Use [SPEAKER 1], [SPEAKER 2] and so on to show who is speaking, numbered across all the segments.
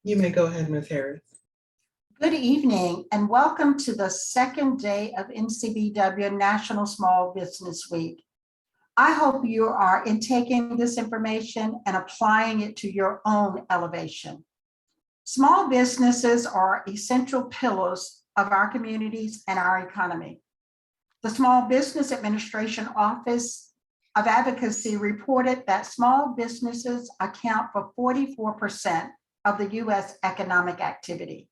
[SPEAKER 1] You may go ahead, Ms. Harris.
[SPEAKER 2] Good evening and welcome to the second day of NCBW National Small Business Week. I hope you are taking this information and applying it to your own elevation. Small businesses are essential pillars of our communities and our economy. The Small Business Administration Office of Advocacy reported that small businesses account for 44% of the U.S. economic activity.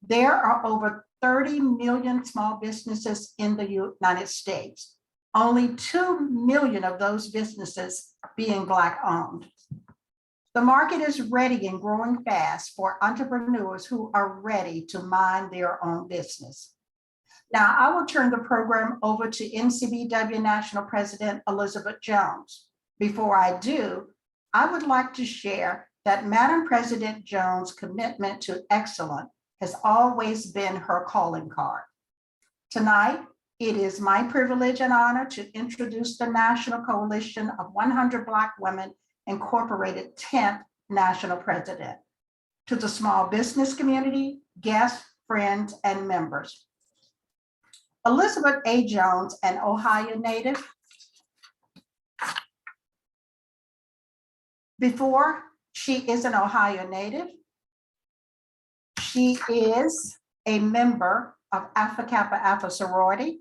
[SPEAKER 2] There are over 30 million small businesses in the United States, only 2 million of those businesses being Black owned. The market is ready and growing fast for entrepreneurs who are ready to mind their own business. Now, I will turn the program over to NCBW National President Elizabeth Jones. Before I do, I would like to share that Madam President Jones' commitment to excellence has always been her calling card. Tonight, it is my privilege and honor to introduce the National Coalition of 100 Black Women Incorporated 10th National President to the small business community, guests, friends, and members. Elizabeth A. Jones, an Ohio native. Before she is an Ohio native, she is a member of Alpha Kappa Alpha sorority.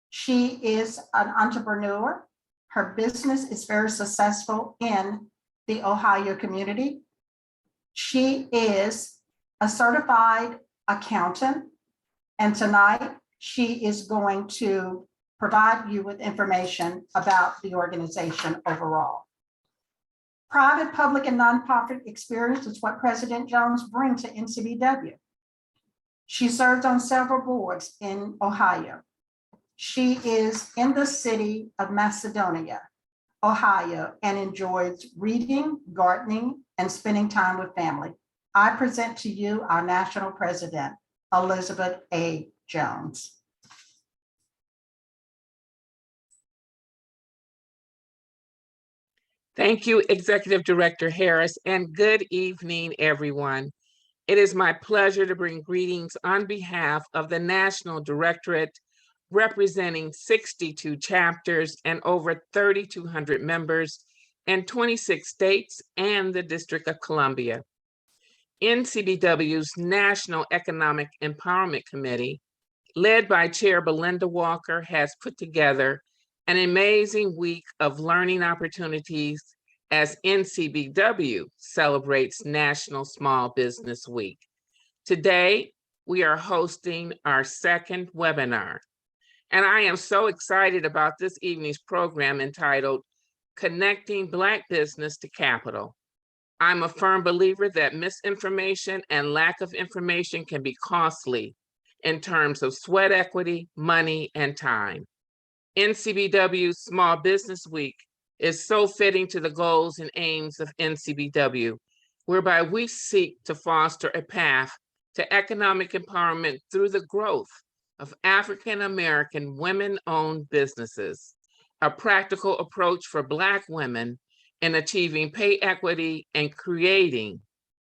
[SPEAKER 2] She is an entrepreneur. Her business is very successful in the Ohio community. She is a certified accountant, and tonight she is going to provide you with information about the organization overall. Private, public, and nonprofit experience is what President Jones brings to NCBW. She serves on several boards in Ohio. She is in the city of Macedonia, Ohio, and enjoys reading, gardening, and spending time with family. I present to you our National President, Elizabeth A. Jones.
[SPEAKER 3] Thank you, Executive Director Harris, and good evening, everyone. It is my pleasure to bring greetings on behalf of the National Directorate, representing 62 chapters and over 3,200 members in 26 states and the District of Columbia. NCBW's National Economic Empowerment Committee, led by Chair Belinda Walker, has put together an amazing week of learning opportunities as NCBW celebrates National Small Business Week. Today, we are hosting our second webinar, and I am so excited about this evening's program entitled Connecting Black Business to Capital. I'm a firm believer that misinformation and lack of information can be costly in terms of sweat equity, money, and time. NCBW's Small Business Week is so fitting to the goals and aims of NCBW, whereby we seek to foster a path to economic empowerment through the growth of African-American women-owned businesses, a practical approach for Black women in achieving pay equity and creating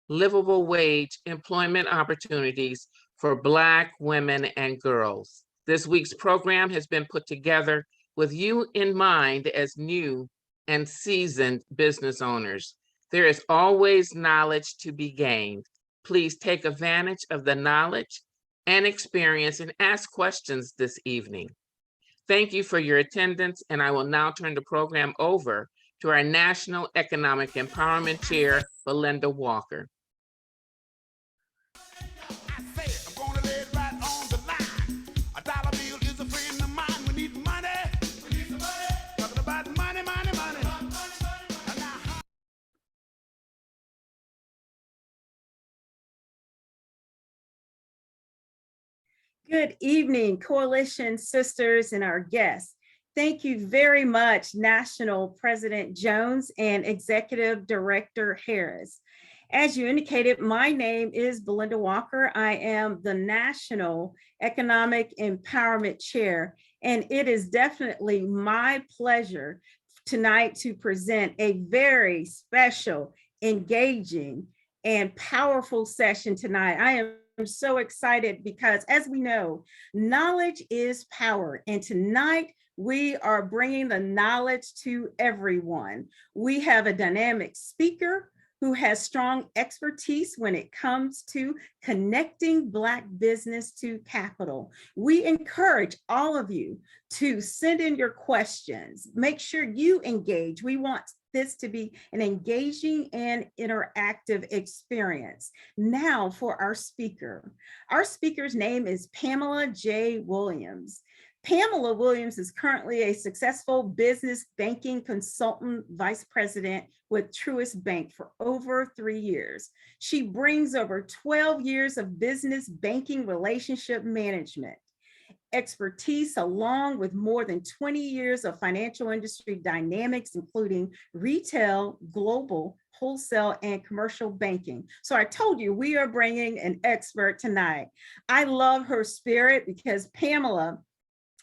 [SPEAKER 3] livable wage employment opportunities for Black women and girls. This week's program has been put together with you in mind as new and seasoned business owners. There is always knowledge to be gained. Please take advantage of the knowledge and experience and ask questions this evening. Thank you for your attendance, and I will now turn the program over to our National Economic Empowerment Chair, Belinda Walker.
[SPEAKER 4] Good evening, Coalition sisters and our guests. Thank you very much, National President Jones and Executive Director Harris. As you indicated, my name is Belinda Walker. I am the National Economic Empowerment Chair, and it is definitely my pleasure tonight to present a very special, engaging, and powerful session tonight. I am so excited because, as we know, knowledge is power. And tonight, we are bringing the knowledge to everyone. We have a dynamic speaker who has strong expertise when it comes to connecting Black business to capital. We encourage all of you to send in your questions. Make sure you engage. We want this to be an engaging and interactive experience. Now for our speaker. Our speaker's name is Pamela J. Williams. Pamela Williams is currently a successful business banking consultant vice president with Truist Bank for over 3 years. She brings over 12 years of business banking relationship management expertise, along with more than 20 years of financial industry dynamics, including retail, global, wholesale, and commercial banking. So I told you we are bringing an expert tonight. I love her spirit because Pamela,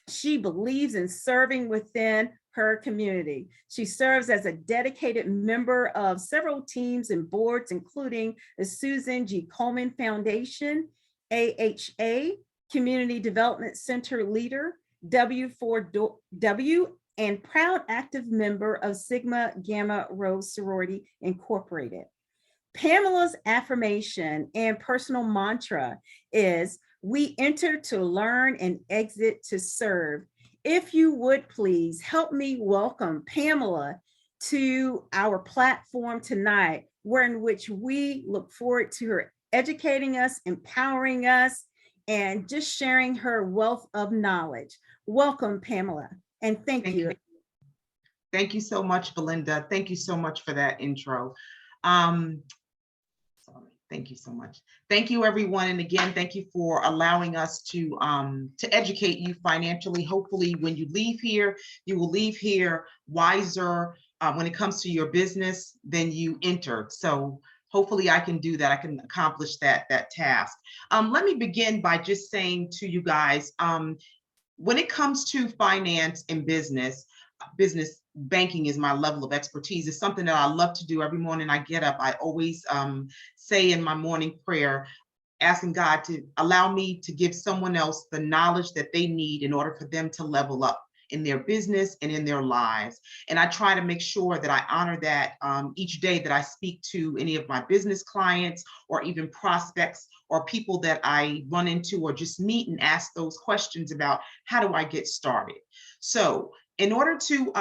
[SPEAKER 4] she believes in serving within her community. She serves as a dedicated member of several teams and boards, including the Susan G. Komen Foundation, AHA, Community Development Center leader, W4W, and proud active member of Sigma Gamma Rho Sorority Incorporated. Pamela's affirmation and personal mantra is, "We enter to learn and exit to serve." If you would please help me welcome Pamela to our platform tonight, in which we look forward to her educating us, empowering us, and just sharing her wealth of knowledge. Welcome, Pamela, and thank you.
[SPEAKER 1] Thank you so much, Belinda. Thank you so much for that intro. Thank you so much. Thank you, everyone. And again, thank you for allowing us to educate you financially. Hopefully, when you leave here, you will leave here wiser when it comes to your business than you entered. So hopefully I can do that. I can accomplish that task. Let me begin by just saying to you guys, when it comes to finance and business banking is my level of expertise. It's something that I love to do every morning I get up. I always say in my morning prayer, asking God to allow me to give someone else the knowledge that they need in order for them to level up in their business and in their lives. And I try to make sure that I honor that each day that I speak to any of my business clients or even prospects or people that I run into or just meet and ask those questions about how do I get started. So in order to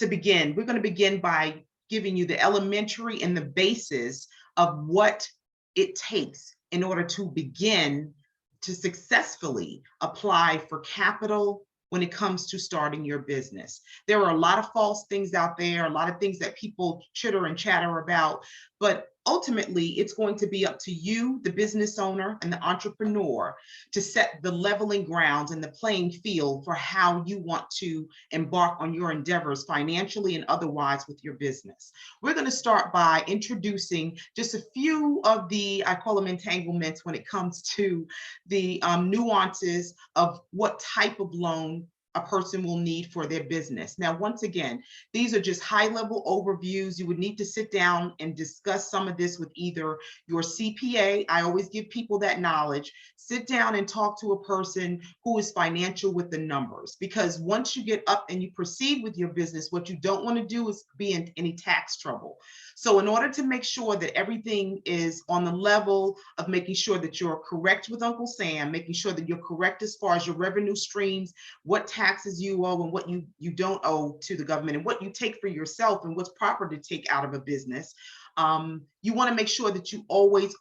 [SPEAKER 1] begin, we're going to begin by giving you the elementary and the basis of what it takes in order to begin to successfully apply for capital when it comes to starting your business. There are a lot of false things out there, a lot of things that people chitter and chatter about, but ultimately it's going to be up to you, the business owner and the entrepreneur, to set the leveling grounds and the playing field for how you want to embark on your endeavors financially and otherwise with your business. We're going to start by introducing just a few of the, I call them entanglements, when it comes to the nuances of what type of loan a person will need for their business. Now, once again, these are just high-level overviews. You would need to sit down and discuss some of this with either your CPA. I always give people that knowledge. Sit down and talk to a person who is financial with the numbers, because once you get up and you proceed with your business, what you don't want to do is be in any tax trouble. So in order to make sure that everything is on the level of making sure that you're correct with Uncle Sam, making sure that you're correct as far as your revenue streams, what taxes you owe and what you don't owe to the government, and what you take for yourself and what's proper to take out of a business, you want to make sure that you always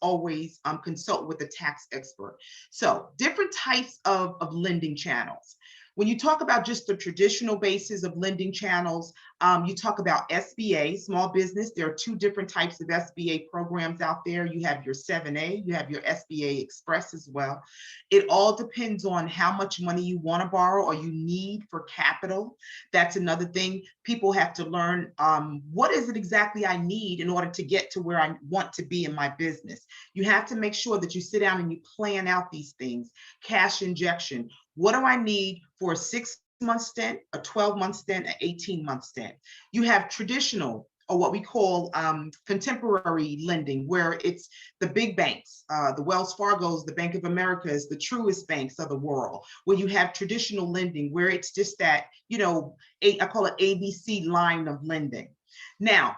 [SPEAKER 1] consult with a tax expert. So different types of lending channels. When you talk about just the traditional basis of lending channels, you talk about SBA, small business. There are two different types of SBA programs out there. You have your 7A, you have your SBA Express as well. It all depends on how much money you want to borrow or you need for capital. That's another thing. People have to learn what is it exactly I need in order to get to where I want to be in my business. You have to make sure that you sit down and you plan out these things. Cash injection. What do I need for a 6-month stint, a 12-month stint, an 18-month stint? You have traditional or what we call contemporary lending, where it's the big banks, the Wells Fargo's, the Bank of America's, the Truist banks of the world, where you have traditional lending, where it's just that, I call it ABC line of lending. Now,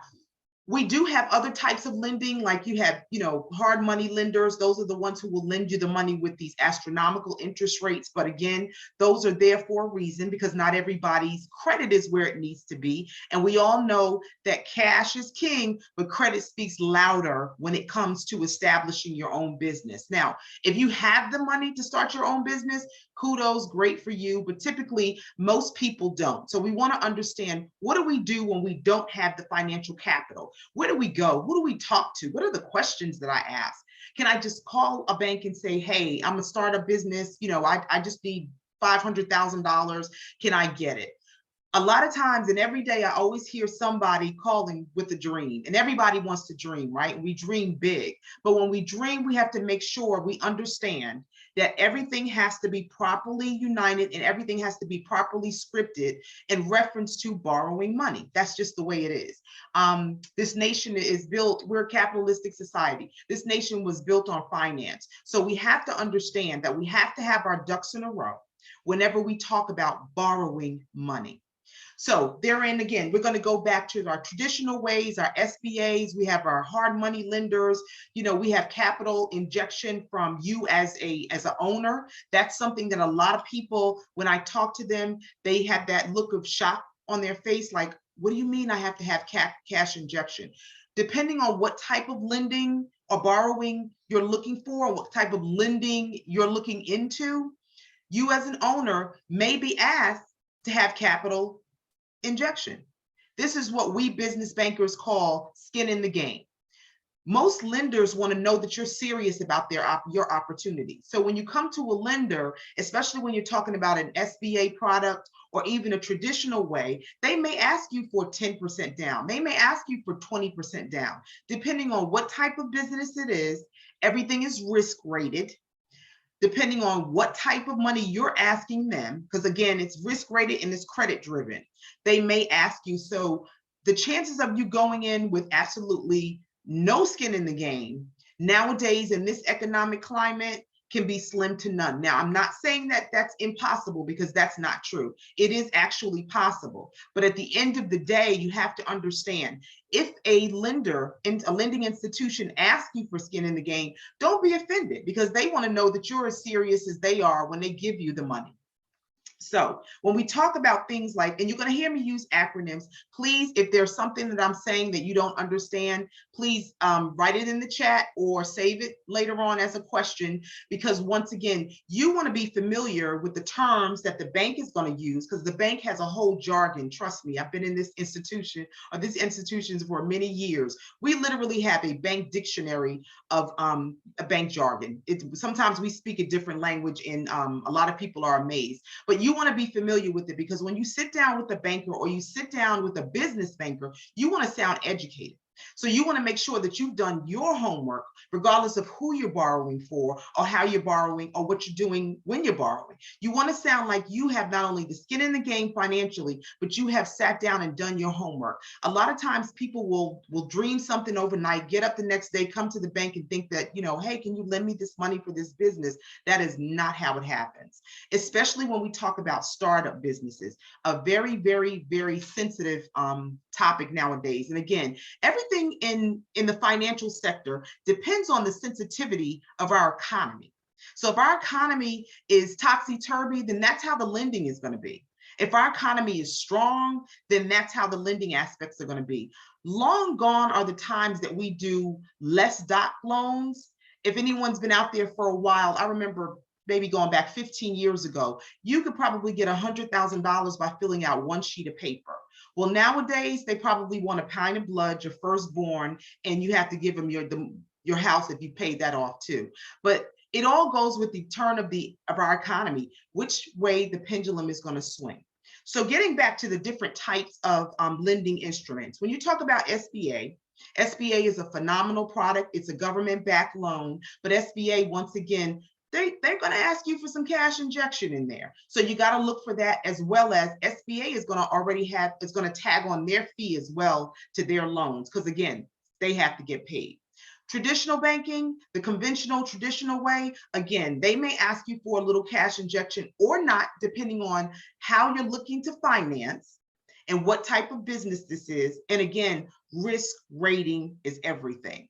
[SPEAKER 1] we do have other types of lending, like you have, hard money lenders. Those are the ones who will lend you the money with these astronomical interest rates. But again, those are there for a reason, because not everybody's credit is where it needs to be. And we all know that cash is king, but credit speaks louder when it comes to establishing your own business. Now, if you have the money to start your own business, kudos, great for you, but typically most people don't. So we want to understand, what do we do when we don't have the financial capital? Where do we go? Who do we talk to? What are the questions that I ask? Can I just call a bank and say, hey, I'm gonna start a business, I just need $500,000. Can I get it? A lot of times, and every day, I always hear somebody calling with a dream, and everybody wants to dream, right? We dream big, but when we dream, we have to make sure we understand that everything has to be properly united and everything has to be properly scripted in reference to borrowing money. That's just the way it is. This nation is built, we're a capitalistic society. This nation was built on finance. So we have to understand that we have to have our ducks in a row whenever we talk about borrowing money. So therein, again, we're going to go back to our traditional ways, our SBAs, we have our hard money lenders, we have capital injection from you as an owner. That's something that a lot of people, when I talk to them, they have that look of shock on their face, like, what do you mean I have to have cash injection? Depending on what type of lending or borrowing you're looking for, what type of lending you're looking into, you as an owner may be asked to have capital injection. This is what we business bankers call skin in the game. Most lenders want to know that you're serious about your opportunity. So when you come to a lender, especially when you're talking about an SBA product or even a traditional way, they may ask you for 10% down. They may ask you for 20% down, depending on what type of business it is. Everything is risk rated. Depending on what type of money you're asking them, because again, it's risk rated and it's credit driven, they may ask you. So the chances of you going in with absolutely no skin in the game nowadays in this economic climate can be slim to none. Now, I'm not saying that that's impossible, because that's not true. It is actually possible. But at the end of the day, you have to understand, if a lender in a lending institution asks you for skin in the game, don't be offended, because they want to know that you're as serious as they are when they give you the money. So when we talk about things like, and you're going to hear me use acronyms, please, if there's something that I'm saying that you don't understand, please write it in the chat or save it later on as a question, because once again, you want to be familiar with the terms that the bank is going to use, because the bank has a whole jargon. Trust me, I've been in this institution or these institutions for many years. We literally have a bank dictionary of a bank jargon. Sometimes we speak a different language, and a lot of people are amazed, but you want to be familiar with it, because when you sit down with a banker or you sit down with a business banker, you want to sound educated. So you want to make sure that you've done your homework, regardless of who you're borrowing for or how you're borrowing or what you're doing when you're borrowing. You want to sound like you have not only the skin in the game financially, but you have sat down and done your homework. A lot of times people will dream something overnight, get up the next day, come to the bank and think that, hey, can you lend me this money for this business? That is not how it happens, especially when we talk about startup businesses, a very, very, very sensitive topic nowadays. And again, everything in the financial sector depends on the sensitivity of our economy. So if our economy is topsy-turvy, then that's how the lending is going to be. If our economy is strong, then that's how the lending aspects are going to be. Long gone are the times that we do less doc loans. If anyone's been out there for a while, I remember maybe going back 15 years ago, you could probably get $100,000 by filling out one sheet of paper. Well, nowadays, they probably want a pint of blood, your firstborn, and you have to give them your house if you paid that off too. But it all goes with the turn of our economy, which way the pendulum is going to swing. So getting back to the different types of lending instruments, when you talk about SBA, SBA is a phenomenal product. It's a government-backed loan, but SBA, once again, they're going to ask you for some cash injection in there. So you got to look for that, as well as SBA is going to is going to tag on their fee as well to their loans. Because again, they have to get paid. Traditional banking, the conventional traditional way, again, they may ask you for a little cash injection or not, depending on how you're looking to finance and what type of business this is. And again, risk rating is everything.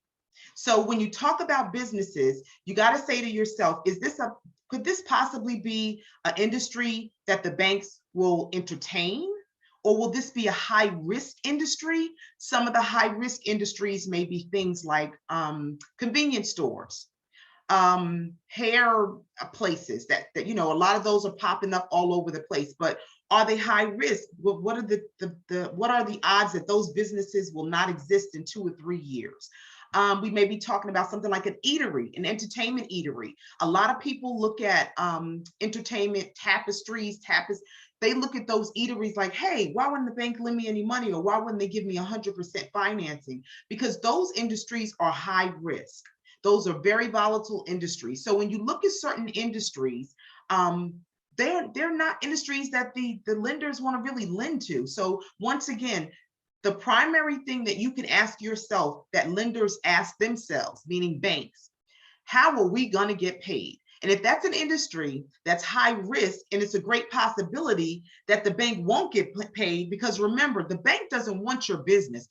[SPEAKER 1] So when you talk about businesses, you got to say to yourself, could this possibly be an industry that the banks will entertain? Or will this be a high risk industry? Some of the high risk industries may be things like convenience stores, hair places that a lot of those are popping up all over the place. But are they high risk? What are what are the odds that those businesses will not exist in 2 or 3 years? We may be talking about something like an eatery, an entertainment eatery. A lot of people look at entertainment tapestries. They look at those eateries like, hey, why wouldn't the bank lend me any money? Or why wouldn't they give me 100% financing? Because those industries are high risk. Those are very volatile industries. So when you look at certain industries, they're not industries that the lenders want to really lend to. So once again, the primary thing that you can ask yourself, that lenders ask themselves, meaning banks, how are we going to get paid? And if that's an industry that's high risk, and it's a great possibility that the bank won't get paid, because remember, the bank doesn't want your business.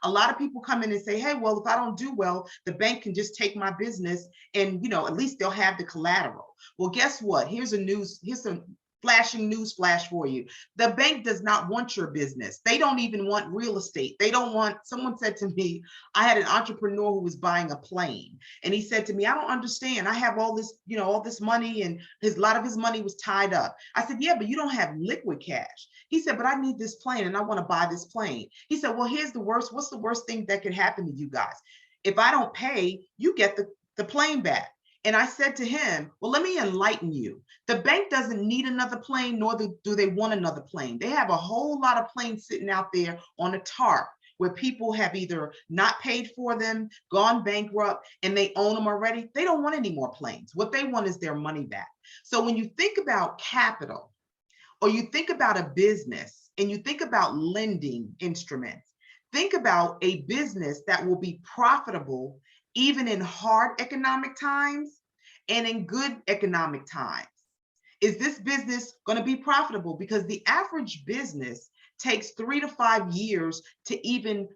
[SPEAKER 1] A lot of people come in and say, hey, well, if I don't do well, the bank can just take my business and, at least they'll have the collateral. Well, guess what? Here's some flashing news flash for you. The bank does not want your business. They don't even want real estate. Someone said to me, I had an entrepreneur who was buying a plane, and he said to me, I don't understand. I have all this, all this money, and a lot of his money was tied up. I said, yeah, but you don't have liquid cash. He said, but I need this plane and I want to buy this plane. He said, well, what's the worst thing that could happen to you guys? If I don't pay, you get the plane back. And I said to him, well, let me enlighten you. The bank doesn't need another plane, nor do they want another plane. They have a whole lot of planes sitting out there on a tarp where people have either not paid for them, gone bankrupt, and they own them already. They don't want any more planes. What they want is their money back. So when you think about capital, or you think about a business, and you think about lending instruments, think about a business that will be profitable even in hard economic times and in good economic times. Is this business going to be profitable? Because the average business takes 3 to 5 years to even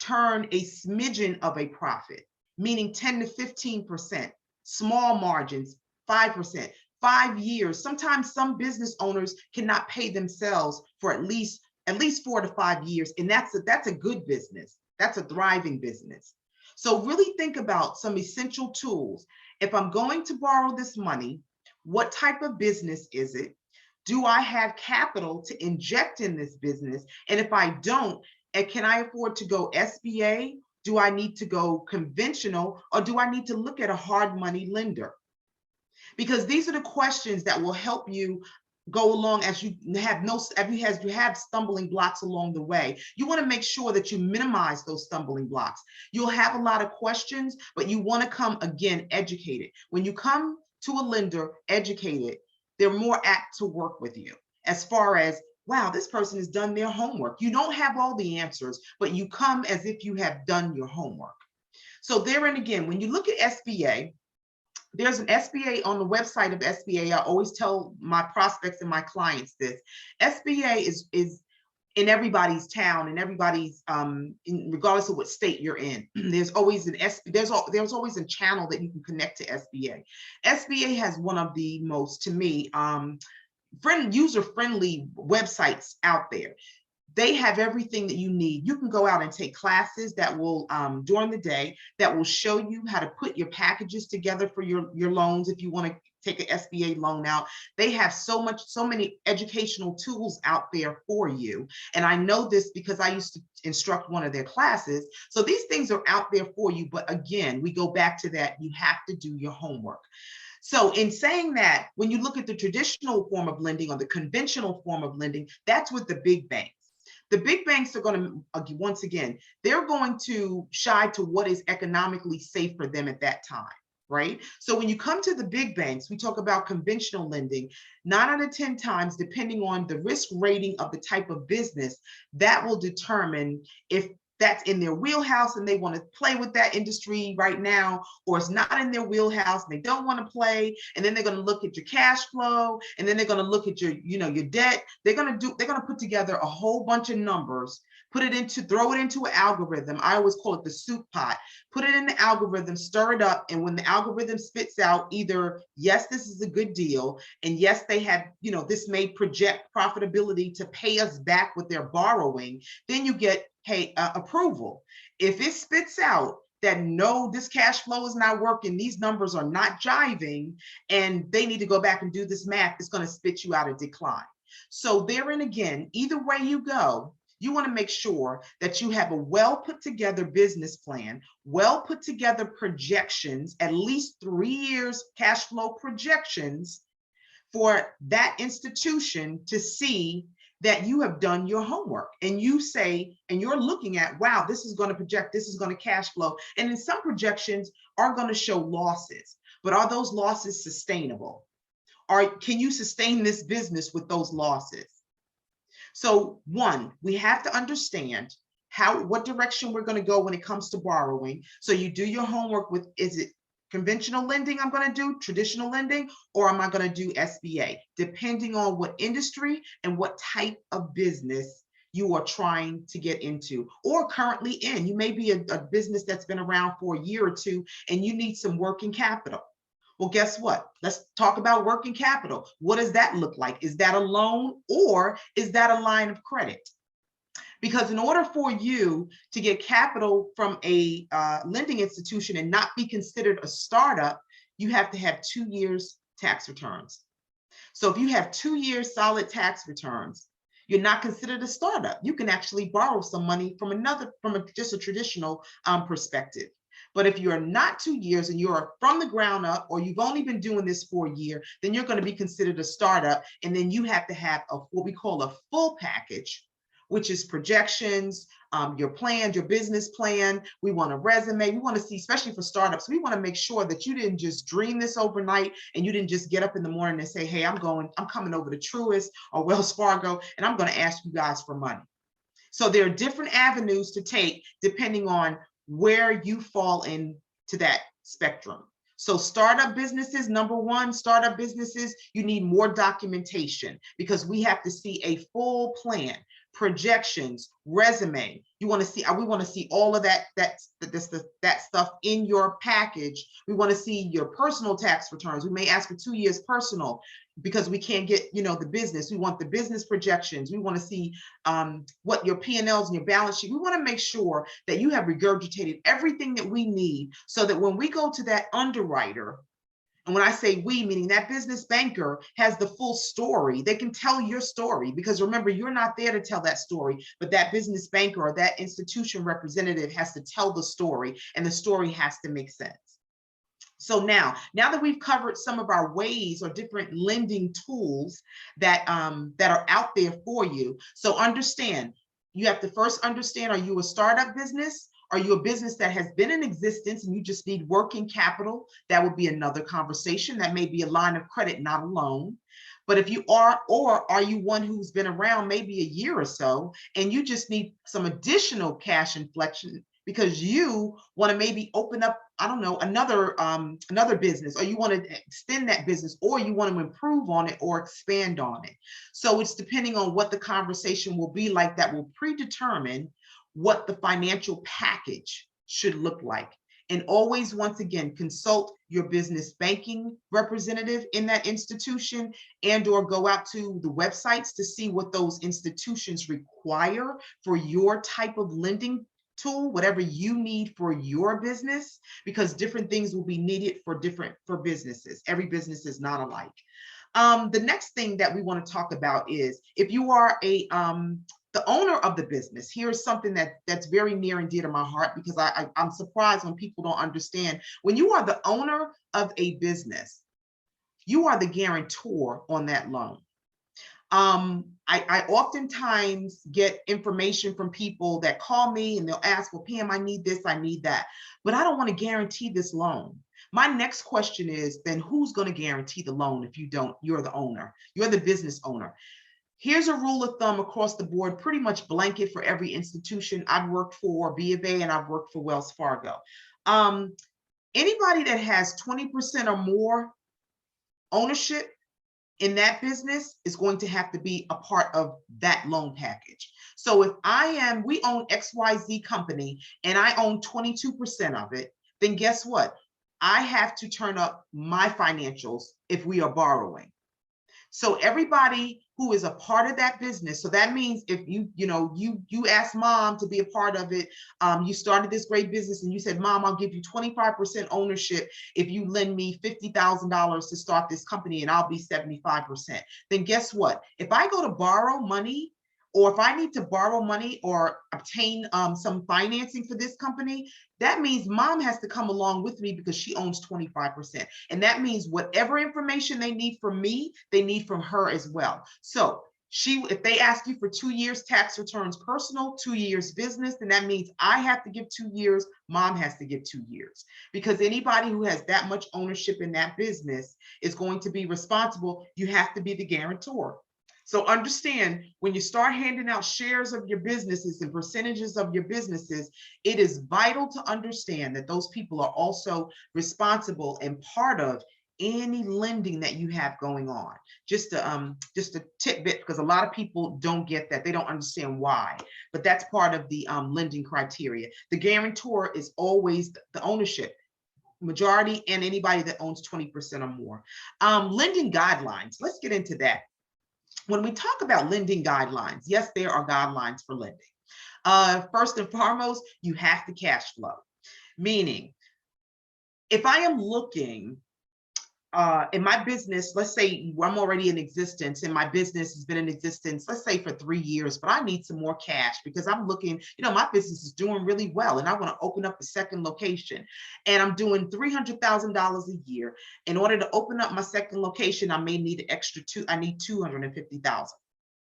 [SPEAKER 1] turn a smidgen of a profit, meaning 10 to 15%, small margins, 5%, 5 years. Sometimes some business owners cannot pay themselves for at least 4 to 5 years. And that's a good business. That's a thriving business. So really think about some essential tools. If I'm going to borrow this money, what type of business is it? Do I have capital to inject in this business? And if I don't, can I afford to go SBA? Do I need to go conventional, or do I need to look at a hard money lender? Because these are the questions that will help you go along as you have stumbling blocks along the way. You want to make sure that you minimize those stumbling blocks. You'll have a lot of questions, but you want to come again educated. When you come to a lender educated, they're more apt to work with you as far as, wow, this person has done their homework. You don't have all the answers, but you come as if you have done your homework. So therein again, when you look at SBA, there's an SBA on the website of SBA. I always tell my prospects and my clients this. SBA is in everybody's town, and everybody's regardless of what state you're in. There's always there's always a channel that you can connect to SBA. SBA has one of the most, to me, user-friendly websites out there. They have everything that you need. You can go out and take classes that will, during the day, that will show you how to put your packages together for your loans if you want to take an SBA loan out. They have so many educational tools out there for you. And I know this because I used to instruct one of their classes. So these things are out there for you. But again, we go back to that. You have to do your homework. So in saying that, when you look at the traditional form of lending or the conventional form of lending, that's with the big banks. The big banks are going to, once again, they're going to shy to what is economically safe for them at that time. right? So when you come to the big banks, we talk about conventional lending, 9 out of 10 times, depending on the risk rating of the type of business, that will determine if that's in their wheelhouse and they want to play with that industry right now, or it's not in their wheelhouse and they don't want to play. And then they're going to look at your cash flow, and then they're going to look at your, your debt. They're going to put together a whole bunch of numbers, throw it into an algorithm. I always call it the soup pot. Put it in the algorithm, stir it up. And when the algorithm spits out either, yes, this is a good deal, and yes, they have, this may project profitability to pay us back what they're borrowing, then you get approval. If it spits out that no, this cash flow is not working, these numbers are not jiving, and they need to go back and do this math, it's going to spit you out a decline. So therein again, either way you go, you want to make sure that you have a well put together business plan, well put together projections, at least 3 years cash flow projections for that institution to see that you have done your homework. And you say, and you're looking at, wow, this is going to project, this is going to cash flow. And then some projections are going to show losses, but are those losses sustainable? Can you sustain this business with those losses? So one, we have to understand what direction we're going to go when it comes to borrowing. So you do your homework with, is it conventional lending I'm going to do, traditional lending, or am I going to do SBA, depending on what industry and what type of business you are trying to get into or currently in. You may be a business that's been around for a year or two and you need some working capital. Well, guess what? Let's talk about working capital. What does that look like? Is that a loan or is that a line of credit? Because in order for you to get capital from a lending institution and not be considered a startup, you have to have 2 years tax returns. So if you have 2 years solid tax returns, you're not considered a startup. You can actually borrow some money from just a traditional perspective. But if you're not 2 years and you're from the ground up, or you've only been doing this for a year, then you're going to be considered a startup. And then you have to have what we call a full package, which is projections, your plan, your business plan. We want a resume. We want to see, especially for startups, we want to make sure that you didn't just dream this overnight and you didn't just get up in the morning and say, hey, I'm coming over to Truist or Wells Fargo, and I'm going to ask you guys for money. So there are different avenues to take depending on where you fall into that spectrum. So startup businesses, number one, startup businesses, you need more documentation because we have to see a full plan, projections, resume. We want to see all of that stuff in your package. We want to see your personal tax returns. We may ask for 2 years personal because we can't get, the business. We want the business projections. We want to see what your P&Ls and your balance sheet. We want to make sure that you have regurgitated everything that we need so that when we go to that underwriter, and when I say we, meaning that business banker has the full story, they can tell your story, because remember, you're not there to tell that story, but that business banker or that institution representative has to tell the story, and the story has to make sense. So now that we've covered some of our ways or different lending tools that are out there for you, so understand, you have to first understand, are you a startup business? Are you a business that has been in existence and you just need working capital? That would be another conversation. That may be a line of credit, not a loan. But if you are, or are you one who's been around maybe a year or so and you just need some additional cash inflection because you want to maybe open up, I don't know, another business, or you want to extend that business, or you want to improve on it or expand on it. So it's depending on what the conversation will be like that will predetermine what the financial package should look like. And always, once again, consult your business banking representative in that institution, and/or go out to the websites to see what those institutions require for your type of lending tool, whatever you need for your business, because different things will be needed for businesses. Every business is not alike. The next thing that we want to talk about is if you are the owner of the business. Here's something that's very near and dear to my heart, because I'm surprised when people don't understand. When you are the owner of a business, you are the guarantor on that loan. I oftentimes get information from people that call me and they'll ask, well, Pam, I need this, I need that, but I don't want to guarantee this loan. My next question is, then who's going to guarantee the loan if you don't? You're the owner. You're the business owner. Here's a rule of thumb across the board, pretty much blanket for every institution. I've worked for B of A and I've worked for Wells Fargo. Anybody that has 20% or more ownership in that business is going to have to be a part of that loan package. So if we own XYZ company and I own 22% of it, then guess what? I have to turn up my financials if we are borrowing. So everybody who is a part of that business, so that means if you asked mom to be a part of it, you started this great business and you said, Mom, I'll give you 25% ownership if you lend me $50,000 to start this company and I'll be 75%. Then guess what? If I go to borrow money, or if I need to borrow money or obtain some financing for this company, that means mom has to come along with me because she owns 25%. And that means whatever information they need from me, they need from her as well. So if they ask you for 2 years tax returns personal, 2 years business, then that means I have to give 2 years, mom has to give 2 years. Because anybody who has that much ownership in that business is going to be responsible. You have to be the guarantor. So understand, when you start handing out shares of your businesses and percentages of your businesses, it is vital to understand that those people are also responsible and part of any lending that you have going on. Just a tidbit, because a lot of people don't get that. They don't understand why, but that's part of the lending criteria. The guarantor is always the ownership majority and anybody that owns 20% or more. Lending guidelines, let's get into that. When we talk about lending guidelines, yes, there are guidelines for lending. First and foremost, you have to cash flow. Meaning, if I am looking in my business, let's say I'm already in existence and my business has been in existence, let's say for 3 years, but I need some more cash because I'm looking, my business is doing really well and I want to open up a second location and I'm doing $300,000 a year. In order to open up my second location, I may need an extra $250,000.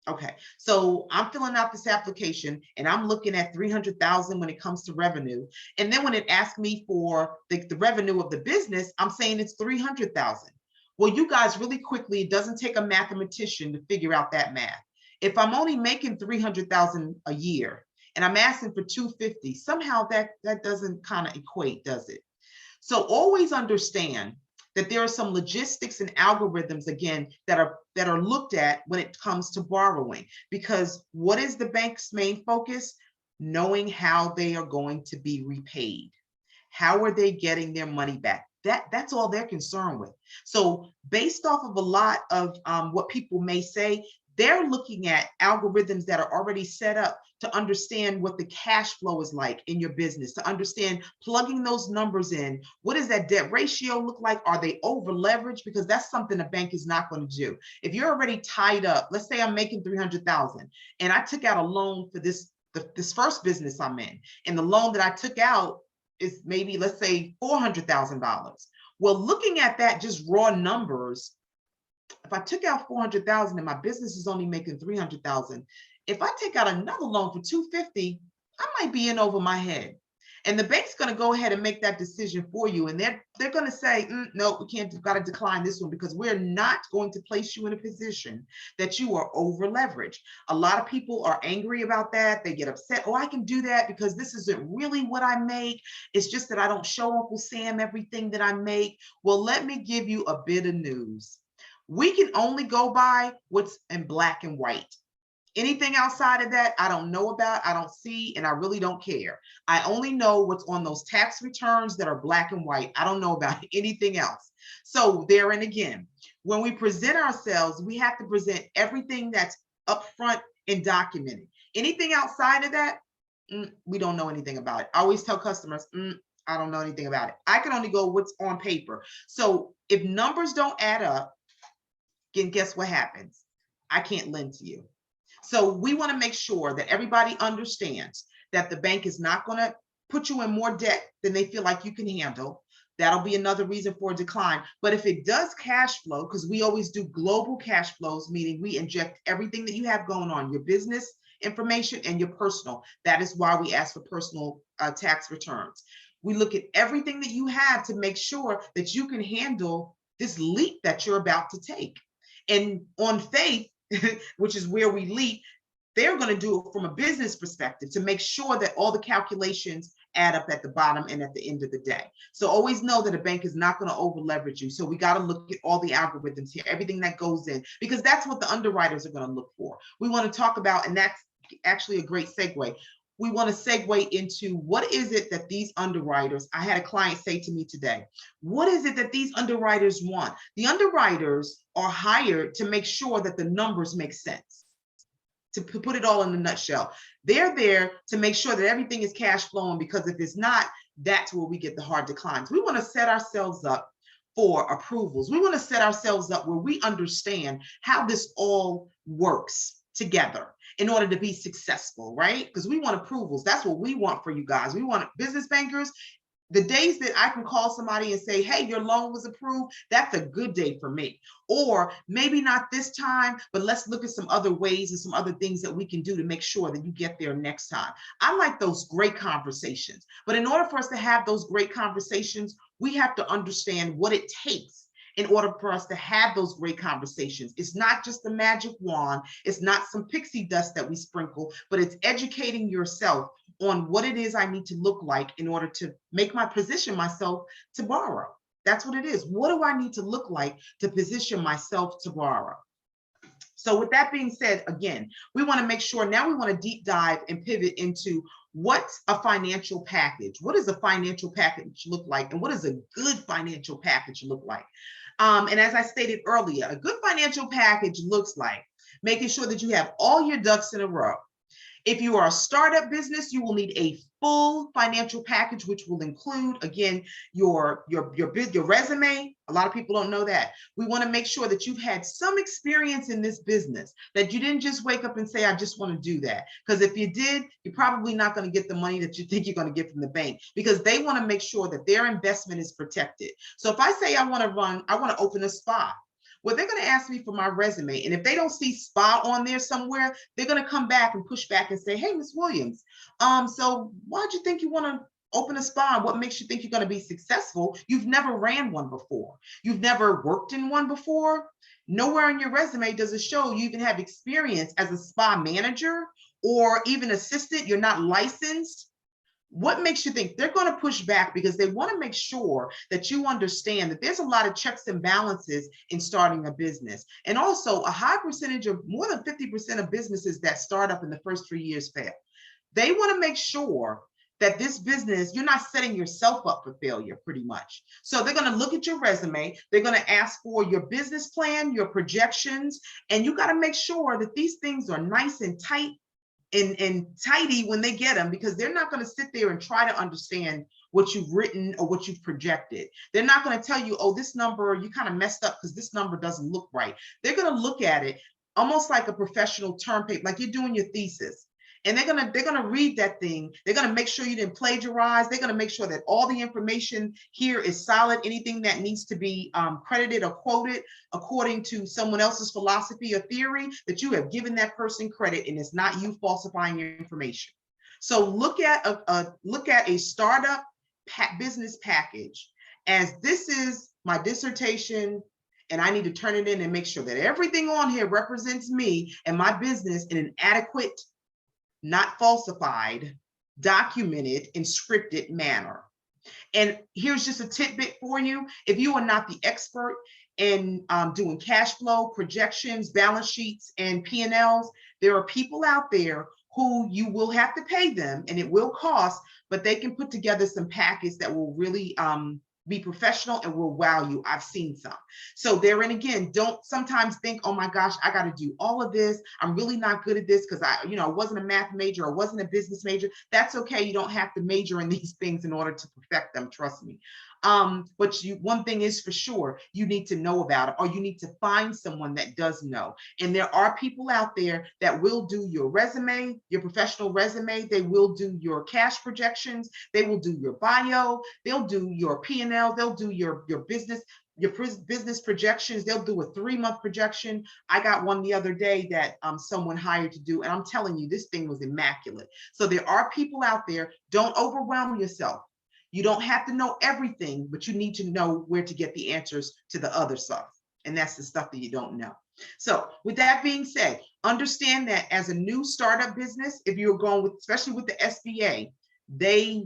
[SPEAKER 1] Okay, so I'm filling out this application and I'm looking at 300,000 when it comes to revenue. And then when it asks me for the revenue of the business, I'm saying it's 300,000. Well, you guys, really quickly, it doesn't take a mathematician to figure out that math. If I'm only making 300,000 a year and I'm asking for 250, somehow that doesn't kind of equate, does it? So always understand that there are some logistics and algorithms, again, that are looked at when it comes to borrowing. Because what is the bank's main focus? Knowing how they are going to be repaid. How are they getting their money back? That's all they're concerned with. So based off of a lot of what people may say, they're looking at algorithms that are already set up to understand what the cash flow is like in your business, to understand plugging those numbers in. What does that debt ratio look like? Are they over leveraged? Because that's something a bank is not going to do. If you're already tied up, let's say I'm making 300,000 and I took out a loan for this first business I'm in, and the loan that I took out is maybe, let's say, $400,000. Well, looking at that, just raw numbers, if I took out 400,000 and my business is only making 300,000, if I take out another loan for 250, I might be in over my head. And the bank's going to go ahead and make that decision for you. And they're going to say, no, we can't, got to decline this one because we're not going to place you in a position that you are over leveraged. A lot of people are angry about that. They get upset. Oh, I can do that because this isn't really what I make. It's just that I don't show Uncle Sam everything that I make. Well, let me give you a bit of news. We can only go by what's in black and white. Anything outside of that, I don't know about, I don't see, and I really don't care. I only know what's on those tax returns that are black and white. I don't know about anything else. So there and again, when we present ourselves, we have to present everything that's upfront and documented. Anything outside of that, we don't know anything about it. I always tell customers, I don't know anything about it. I can only go what's on paper. So if numbers don't add up, then guess what happens? I can't lend to you. So we want to make sure that everybody understands that the bank is not going to put you in more debt than they feel like you can handle. That'll be another reason for a decline. But if it does cash flow, because we always do global cash flows, meaning we inject everything that you have going on, your business information and your personal. That is why we ask for personal tax returns. We look at everything that you have to make sure that you can handle this leap that you're about to take. And on faith, which is where we leap, they're going to do it from a business perspective to make sure that all the calculations add up at the bottom and at the end of the day. So always know that a bank is not going to over leverage you. So we got to look at all the algorithms here, everything that goes in, because that's what the underwriters are going to look for. We want to talk about, and that's actually a great segue. We want to segue into what is it that these underwriters, I had a client say to me today, what is it that these underwriters want? The underwriters are hired to make sure that the numbers make sense. To put it all in a nutshell, they're there to make sure that everything is cash flowing, because if it's not, that's where we get the hard declines. We want to set ourselves up for approvals. We want to set ourselves up where we understand how this all works together in order to be successful, right? Because we want approvals. That's what we want for you guys. We want business bankers. The days that I can call somebody and say, hey, your loan was approved, that's a good day for me. Or maybe not this time, but let's look at some other ways and some other things that we can do to make sure that you get there next time. I like those great conversations. But in order for us to have those great conversations, we have to understand what it takes in order for us to have those great conversations. It's not just the magic wand. It's not some pixie dust that we sprinkle, but it's educating yourself on what it is I need to look like in order to make my position myself to borrow. That's what it is. What do I need to look like to position myself to borrow? So with that being said, again, we want to make sure now we want to deep dive and pivot into what's a financial package? What does a financial package look like? And what does a good financial package look like? And as I stated earlier, a good financial package looks like making sure that you have all your ducks in a row. If you are a startup business, you will need a full financial package, which will include, again, your resume. A lot of people don't know that. We want to make sure that you've had some experience in this business, that you didn't just wake up and say, I just want to do that. Because if you did, you're probably not going to get the money that you think you're going to get from the bank, because they want to make sure that their investment is protected. So if I say I want to open a spa, well, they're going to ask me for my resume. And if they don't see spa on there somewhere, they're going to come back and push back and say, hey, Ms. Williams, so why'd you think you want to open a spa? What makes you think you're going to be successful? You've never ran one before. You've never worked in one before. Nowhere in your resume does it show you even have experience as a spa manager or even assistant. You're not licensed. What makes you think? They're going to push back because they want to make sure that you understand that there's a lot of checks and balances in starting a business. And also a high percentage of more than 50% of businesses that start up in the first 3 years fail. They want to make sure that this business, you're not setting yourself up for failure pretty much. So they're going to look at your resume. They're going to ask for your business plan, your projections, and you got to make sure that these things are nice and tight and tidy when they get them, because they're not going to sit there and try to understand what you've written or what you've projected. They're not going to tell you, oh, this number, you kind of messed up because this number doesn't look right. They're going to look at it almost like a professional term paper, like you're doing your thesis. And they're gonna read that thing. They're gonna make sure you didn't plagiarize. They're gonna make sure that all the information here is solid. Anything that needs to be credited or quoted according to someone else's philosophy or theory, that you have given that person credit and it's not you falsifying your information. So look at a startup business package as this is my dissertation, and I need to turn it in and make sure that everything on here represents me and my business in an adequate, not falsified, documented, and scripted manner. And here's just a tidbit for you. If you are not the expert in doing cash flow, projections, balance sheets, and P&Ls, there are people out there who you will have to pay them, and it will cost, but they can put together some packets that will really be professional and will wow you. I've seen some. So therein again, don't sometimes think, oh my gosh, I got to do all of this. I'm really not good at this because I wasn't a math major or wasn't a business major. That's okay. You don't have to major in these things in order to perfect them. Trust me. But one thing is for sure, you need to know about it, or you need to find someone that does know. And there are people out there that will do your resume, your professional resume. They will do your cash projections. They will do your bio. They'll do your P&L. They'll do your business projections. They'll do a 3-month projection. I got one the other day that someone hired to do, and I'm telling you, this thing was immaculate. So there are people out there. Don't overwhelm yourself. You don't have to know everything, but you need to know where to get the answers to the other stuff. And that's the stuff that you don't know. So with that being said, understand that as a new startup business, if you're going with, especially with the SBA, they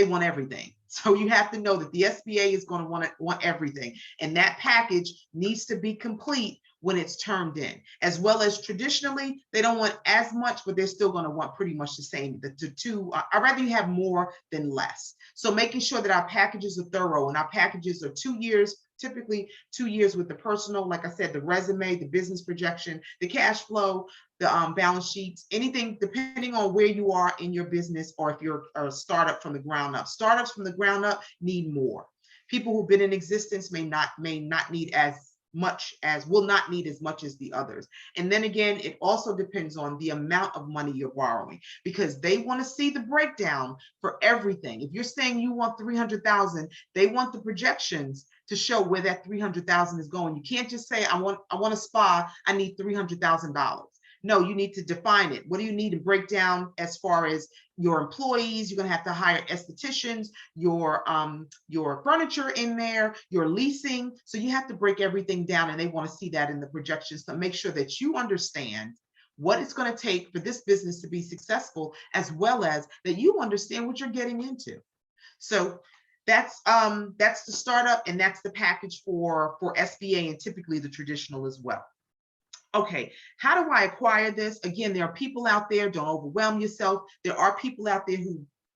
[SPEAKER 1] want everything. So you have to know that the SBA is going to want everything. And that package needs to be complete when it's turned in, as well as traditionally, they don't want as much, but they're still going to want pretty much the same. I'd rather you have more than less. So making sure that our packages are thorough, and our packages are 2 years, typically 2 years with the personal, like I said, the resume, the business projection, the cash flow, the balance sheets, anything depending on where you are in your business, or if you're a startup from the ground up. Startups from the ground up need more. People who've been in existence may not need will not need as much as the others. And then again, it also depends on the amount of money you're borrowing, because they want to see the breakdown for everything. If you're saying you want 300,000, they want the projections to show where that 300,000 is going. You can't just say, I want a spa, I need $300,000. No, you need to define it. What do you need to break down as far as your employees? You're going to have to hire estheticians, your furniture in there, your leasing. So you have to break everything down, and they want to see that in the projections to make sure that you understand what it's going to take for this business to be successful, as well as that you understand what you're getting into. So that's the startup, and that's the package for SBA, and typically the traditional as well. Okay, how do I acquire this? Again, there are people out there, don't overwhelm yourself. There are people out there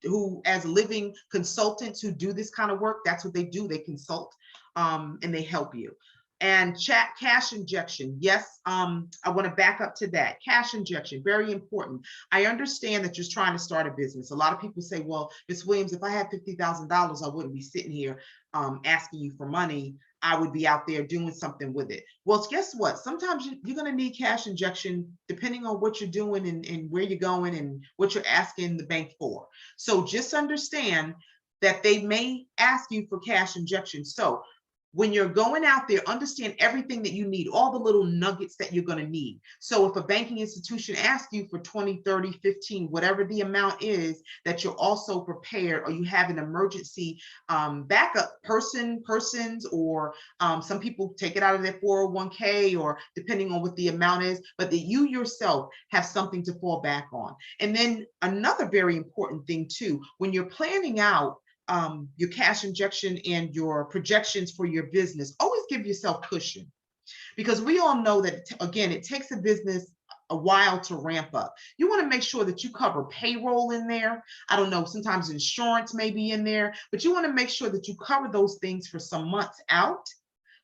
[SPEAKER 1] who as living consultants who do this kind of work. That's what they do. They consult and they help you. And cash injection. Yes, I want to back up to that. Cash injection, very important. I understand that you're trying to start a business. A lot of people say, well, Ms. Williams, if I had $50,000, I wouldn't be sitting here asking you for money. I would be out there doing something with it. Well, guess what? Sometimes you're going to need cash injection depending on what you're doing and where you're going and what you're asking the bank for. So just understand that they may ask you for cash injection. So when you're going out there, understand everything that you need, all the little nuggets that you're going to need. So if a banking institution asks you for 20, 30, 15, whatever the amount is, that you're also prepared, or you have an emergency backup persons, or some people take it out of their 401k, or depending on what the amount is, but that you yourself have something to fall back on. And then another very important thing too, when you're planning out your cash injection and your projections for your business, always give yourself cushion, because we all know that, again, it takes a business a while to ramp up. You want to make sure that you cover payroll in there. I don't know, sometimes insurance may be in there, but you want to make sure that you cover those things for some months out,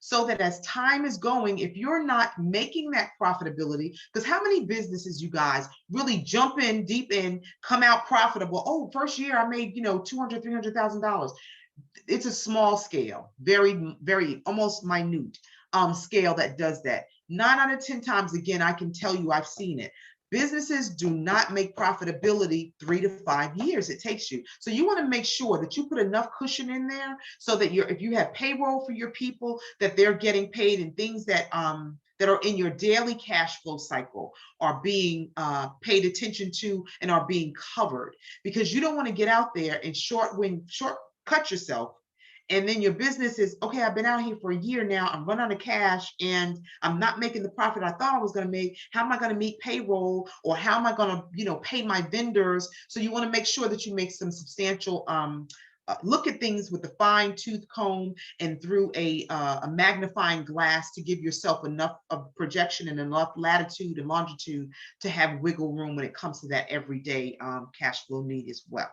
[SPEAKER 1] so that as time is going, if you're not making that profitability, because how many businesses, you guys, really jump in deep in, come out profitable? Oh, first year I made, $200,000, $300,000. It's a small scale, very, very almost minute scale that does that. 9 out of 10 times, again, I can tell you, I've seen it. Businesses do not make profitability 3 to 5 years it takes you. So you want to make sure that you put enough cushion in there, so that if you have payroll for your people, that they're getting paid, and things that are in your daily cash flow cycle are being paid attention to and are being covered, because you don't want to get out there and shortcut yourself. And then your business is, okay, I've been out here for a year now, I'm running out of cash, and I'm not making the profit I thought I was going to make. How am I going to meet payroll? Or how am I going to, pay my vendors? So you want to make sure that you make some substantial, look at things with a fine tooth comb and through a magnifying glass, to give yourself enough of projection and enough latitude and longitude to have wiggle room when it comes to that everyday cash flow need as well.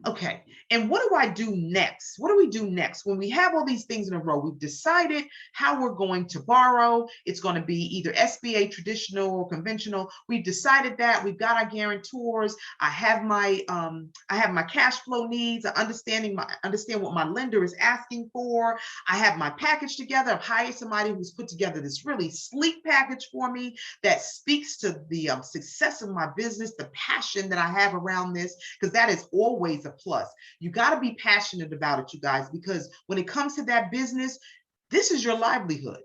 [SPEAKER 1] Okay, and what do I do next? What do we do next? When we have all these things in a row, we've decided how we're going to borrow. It's going to be either SBA, traditional, or conventional. We've decided that. We've got our guarantors. I have my cash flow needs. I understand what my lender is asking for. I have my package together. I've hired somebody who's put together this really sleek package for me that speaks to the success of my business, the passion that I have around this, because that is always a plus. You got to be passionate about it, you guys, because when it comes to that business, this is your livelihood.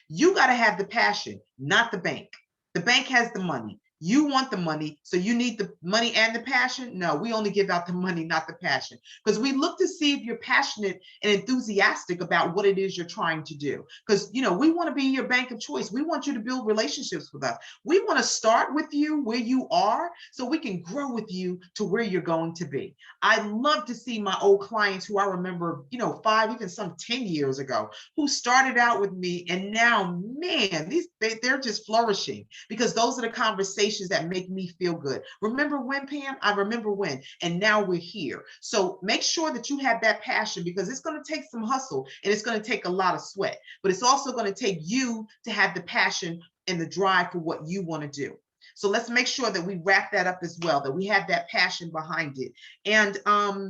[SPEAKER 1] You got to have the passion, not the bank. The bank has the money. You want the money, so you need the money and the passion? No, we only give out the money, not the passion, because we look to see if you're passionate and enthusiastic about what it is you're trying to do. Because, you know, we want to be your bank of choice. We want you to build relationships with us. We want to start with you where you are so we can grow with you to where you're going to be. I love to see my old clients who I remember, you know, 5, even some 10 years ago, who started out with me, and now, man, they're just flourishing, because those are the conversations that make me feel good. Remember when, Pam? I remember when, and now we're here. So make sure that you have that passion, because it's going to take some hustle and it's going to take a lot of sweat, but it's also going to take you to have the passion and the drive for what you want to do. So let's make sure that we wrap that up as well, that we have that passion behind it. And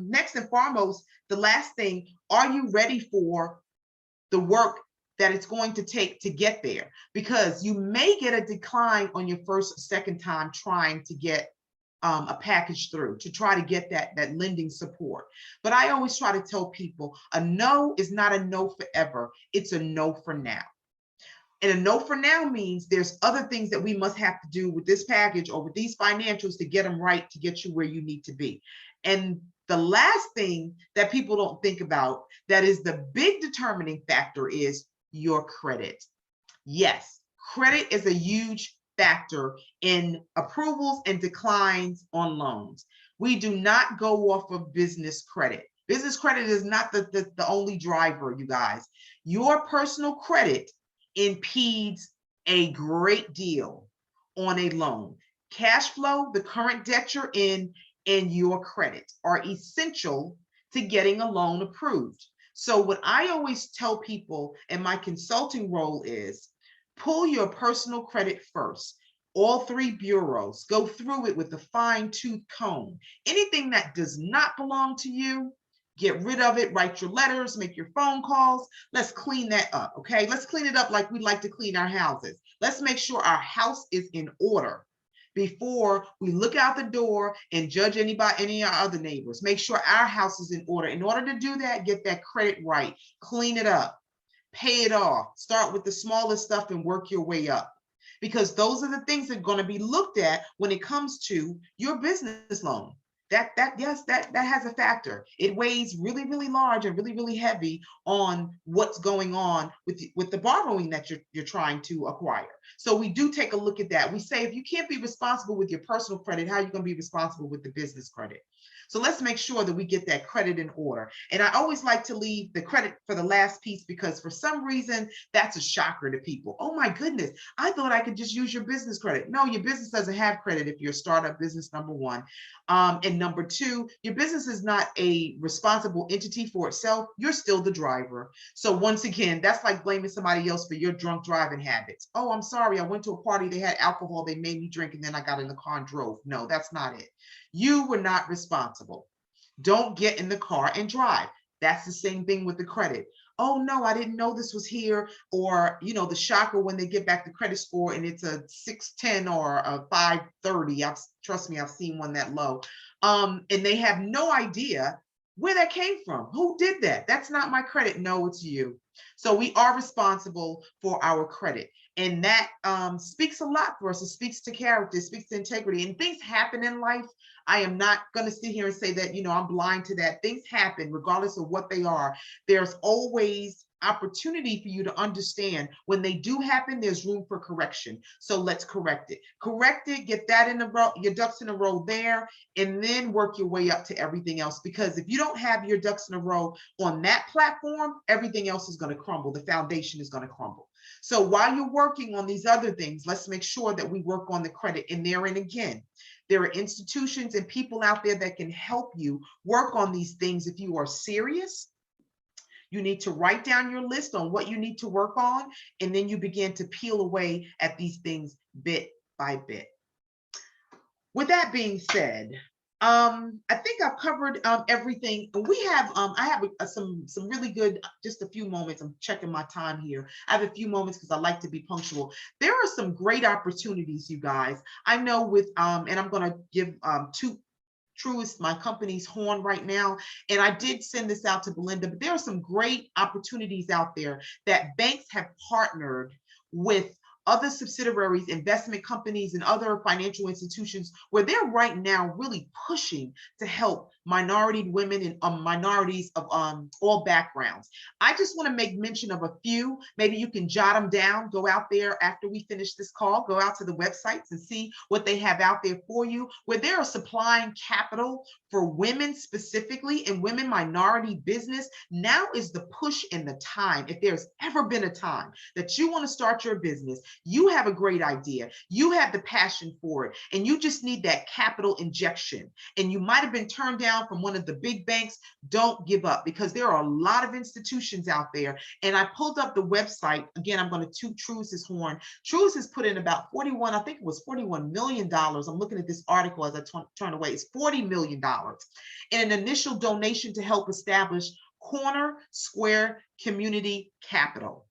[SPEAKER 1] next and foremost, the last thing, are you ready for the work that it's going to take to get there? Because you may get a decline on your first or second time trying to get a package through, to try to get that lending support. But I always try to tell people, a no is not a no forever. It's a no for now. And a no for now means there's other things that we must have to do with this package or with these financials to get them right, to get you where you need to be. And the last thing that people don't think about, that is the big determining factor, is your credit. Yes, credit is a huge factor in approvals and declines on loans. We do not go off of business credit. Business credit is not the only driver, you guys. Your personal credit impedes a great deal on a loan. Cash flow, the current debt you're in, and your credit are essential to getting a loan approved. So what I always tell people in my consulting role is, pull your personal credit first. All 3 bureaus, go through it with a fine-tooth comb. Anything that does not belong to you, get rid of it, write your letters, make your phone calls. Let's clean that up, okay? Let's clean it up like we like to clean our houses. Let's make sure our house is in order before we look out the door and judge any of our other neighbors. Make sure our house is in order. In order to do that, get that credit right, clean it up, pay it off. Start with the smallest stuff and work your way up, because those are the things that are going to be looked at when it comes to your business loan. That has a factor. It weighs really, really large and really, really heavy on what's going on with the borrowing that you're trying to acquire. So we do take a look at that. We say, if you can't be responsible with your personal credit, how are you going to be responsible with the business credit? So let's make sure that we get that credit in order. And I always like to leave the credit for the last piece, because for some reason, that's a shocker to people. Oh my goodness, I thought I could just use your business credit. No, your business doesn't have credit if you're a startup business, number one. And number two, your business is not a responsible entity for itself. You're still the driver. So once again, that's like blaming somebody else for your drunk driving habits. Oh, I'm sorry, I went to a party, they had alcohol, they made me drink, and then I got in the car and drove. No, that's not it. You were not responsible. Don't get in the car and drive. That's the same thing with the credit. Oh no, I didn't know this was here. Or, you know, the shocker when they get back the credit score and it's a 610 or a 530. Trust me, I've seen one that low. And they have no idea where that came from. Who did that? That's not my credit. No, it's you. So we are responsible for our credit. And that speaks a lot for us. It speaks to character, it speaks to integrity. And things happen in life. I am not going to sit here and say that, you know, I'm blind to that. Things happen regardless of what they are. There's always opportunity for you to understand when they do happen, there's room for correction. So let's correct it. Correct it, get that in the row, your ducks in a row there, and then work your way up to everything else. Because if you don't have your ducks in a row on that platform, everything else is going to crumble. The foundation is going to crumble. So while you're working on these other things, let's make sure that we work on the credit in there. And again, there are institutions and people out there that can help you work on these things if you are serious. You need to write down your list on what you need to work on, and then you begin to peel away at these things bit by bit. With that being said, I think I've covered everything. We have, I have some really good, just a few moments. I'm checking my time here. I have a few moments because I like to be punctual. There are some great opportunities, you guys. I know with, and I'm going to give Truist, my company's horn right now. And I did send this out to Belinda, but there are some great opportunities out there that banks have partnered with other subsidiaries, investment companies, and other financial institutions where they're right now really pushing to help minority women and minorities of all backgrounds. I just want to make mention of a few. Maybe you can jot them down, go out there after we finish this call, go out to the websites and see what they have out there for you, where they are supplying capital for women specifically and women minority business. Now is the push and the time. If there's ever been a time that you want to start your business, you have a great idea, you have the passion for it, and you just need that capital injection, and you might have been turned down from one of the big banks, don't give up, because there are a lot of institutions out there. And I pulled up the website. Again, I'm going to toot Truist's horn. Truist has put in about 41, I think it was $41 million. I'm looking at this article as I turn away. It's $40 million in an initial donation to help establish Corner Square Community Capital.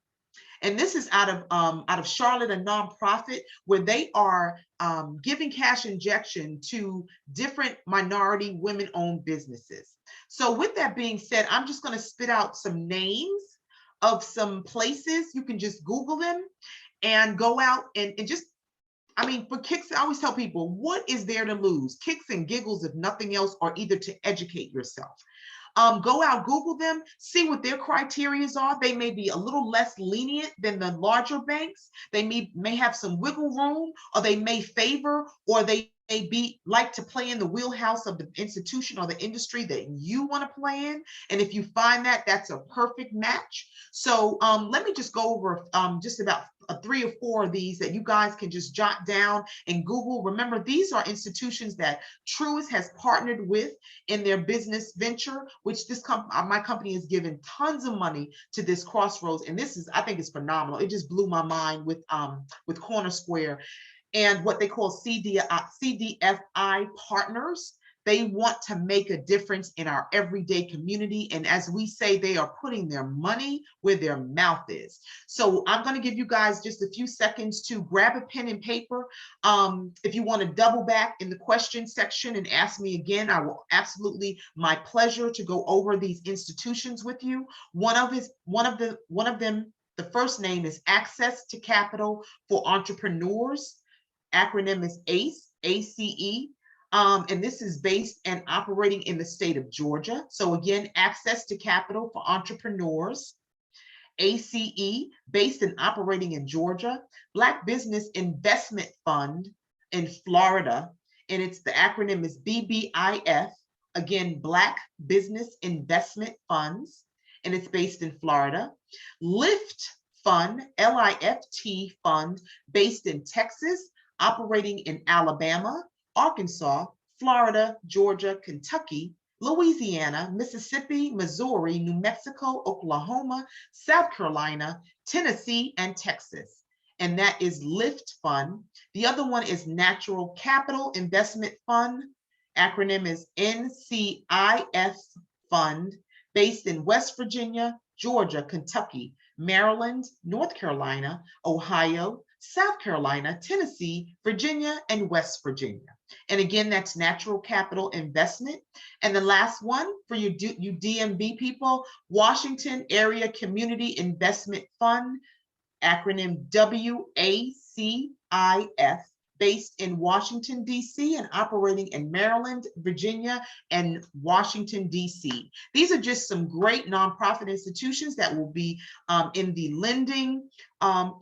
[SPEAKER 1] And this is out of Charlotte, a nonprofit where they are giving cash injection to different minority women-owned businesses. So with that being said, I'm just going to spit out some names of some places. You can just Google them and go out and just, I mean, for kicks, I always tell people, what is there to lose? Kicks and giggles, if nothing else, or either to educate yourself. Go out, Google them, see what their criteria are. They may be a little less lenient than the larger banks. They may have some wiggle room, or they may favor, or they may be like to play in the wheelhouse of the institution or the industry that you want to play in. And if you find that, that's a perfect match. So let me just go over just about 3 or 4 of these that you guys can just jot down and Google. Remember, these are institutions that Truist has partnered with in their business venture, which my company has given tons of money to this Crossroads. And this is, I think it's phenomenal. It just blew my mind with Corner Square and what they call CDFI partners. They want to make a difference in our everyday community. And as we say, they are putting their money where their mouth is. So I'm going to give you guys just a few seconds to grab a pen and paper. If you want to double back in the question section and ask me again, I will absolutely, my pleasure to go over these institutions with you. One of them, the first name is Access to Capital for Entrepreneurs. Acronym is ACE, ACE. And this is based and operating in the state of Georgia. So again, Access to Capital for Entrepreneurs. ACE, based and operating in Georgia. Black Business Investment Fund in Florida. And the acronym is BBIF. Again, Black Business Investment Funds. And it's based in Florida. LIFT Fund, LIFT Fund, based in Texas, operating in Alabama, Arkansas, Florida, Georgia, Kentucky, Louisiana, Mississippi, Missouri, New Mexico, Oklahoma, South Carolina, Tennessee, and Texas. And that is LIFT Fund. The other one is Natural Capital Investment Fund. Acronym is NCIF Fund, based in West Virginia, Georgia, Kentucky, Maryland, North Carolina, Ohio, South Carolina, Tennessee, Virginia, and West Virginia. And again, that's Natural Capital Investment. And the last one for you DMV people, Washington Area Community Investment Fund, acronym WACIF, based in Washington, D.C. and operating in Maryland, Virginia, and Washington, D.C. These are just some great nonprofit institutions that will be in the lending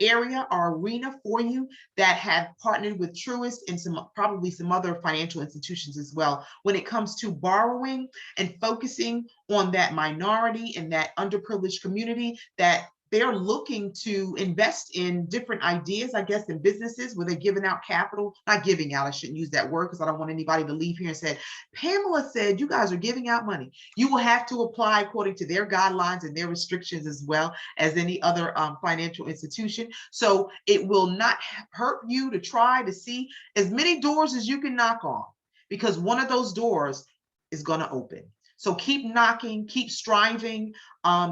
[SPEAKER 1] area or arena for you that have partnered with Truist and probably some other financial institutions as well when it comes to borrowing and focusing on that minority and that underprivileged community that they're looking to invest in different ideas, I guess, in businesses where they're giving out capital, not giving out, I shouldn't use that word because I don't want anybody to leave here and say, Pamela said you guys are giving out money. You will have to apply according to their guidelines and their restrictions as well as any other financial institution. So it will not hurt you to try to see as many doors as you can knock on, because one of those doors is going to open. So keep knocking, keep striving,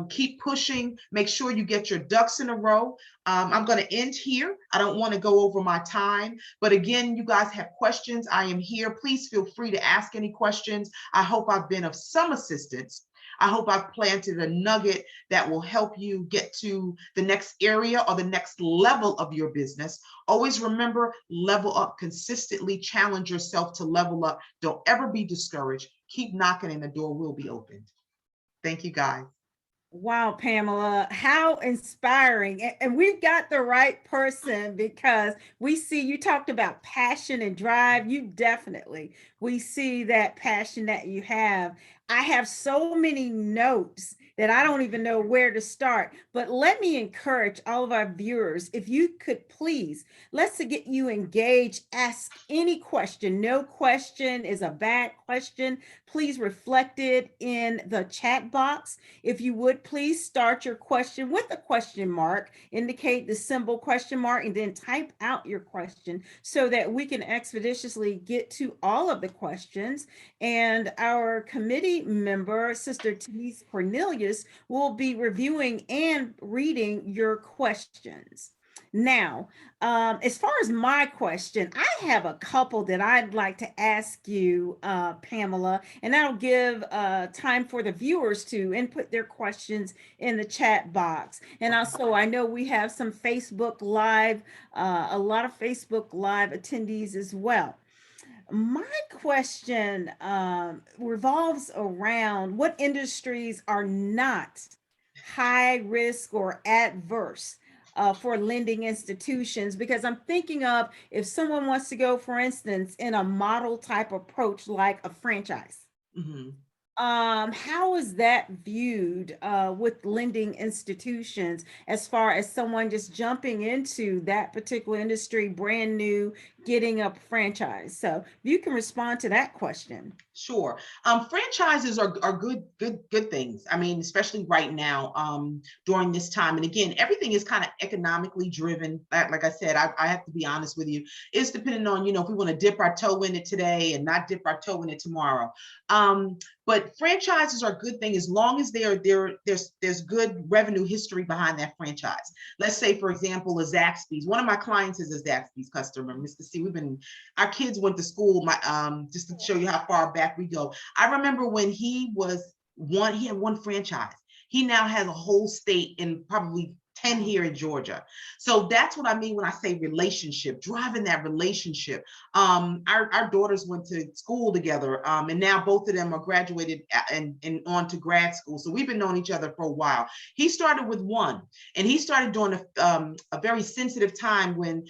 [SPEAKER 1] keep pushing, make sure you get your ducks in a row. I'm going to end here. I don't want to go over my time, but again, you guys have questions, I am here. Please feel free to ask any questions. I hope I've been of some assistance. I hope I've planted a nugget that will help you get to the next area or the next level of your business. Always remember, level up consistently, challenge yourself to level up. Don't ever be discouraged. Keep knocking and the door will be opened. Thank you, guys.
[SPEAKER 4] Wow, Pamela, how inspiring. And we've got the right person because we see you talked about passion and drive. We see that passion that you have. I have so many notes that I don't even know where to start, but let me encourage all of our viewers, if you could please, let's get you engaged, ask any question. No question is a bad question. Please reflect it in the chat box. If you would please start your question with a question mark, indicate the symbol question mark, and then type out your question so that we can expeditiously get to all of the questions. And our committee member, Sister Denise Cornelius, will be reviewing and reading your questions. Now, as far as my question, I have a couple that I'd like to ask you, Pamela, and that'll give time for the viewers to input their questions in the chat box. And also, I know we have some Facebook Live, a lot of Facebook Live attendees as well. My question revolves around what industries are not high risk or adverse for lending institutions, because I'm thinking of if someone wants to go, for instance, in a model type approach like a franchise.
[SPEAKER 1] Mm-hmm.
[SPEAKER 4] How is that viewed with lending institutions as far as someone just jumping into that particular industry, brand new, getting a franchise? So if you can respond to that question.
[SPEAKER 1] Sure. Franchises are good things. I mean, especially right now, during this time. And again, everything is kind of economically driven. Like I said, I have to be honest with you. It's depending on, if we want to dip our toe in it today and not dip our toe in it tomorrow. But franchises are a good thing as long as there's good revenue history behind that franchise. Let's say, for example, a Zaxby's. One of my clients is a Zaxby's customer, Mr. C. Our kids went to school, just to show you how far back we go. I remember when he had one franchise. He now has a whole state and probably 10 here in Georgia. So that's what I mean when I say relationship, driving that relationship. Our daughters went to school together, and now both of them are graduated and on to grad school. So we've been knowing each other for a while. He started with one, and he started during a very sensitive time when,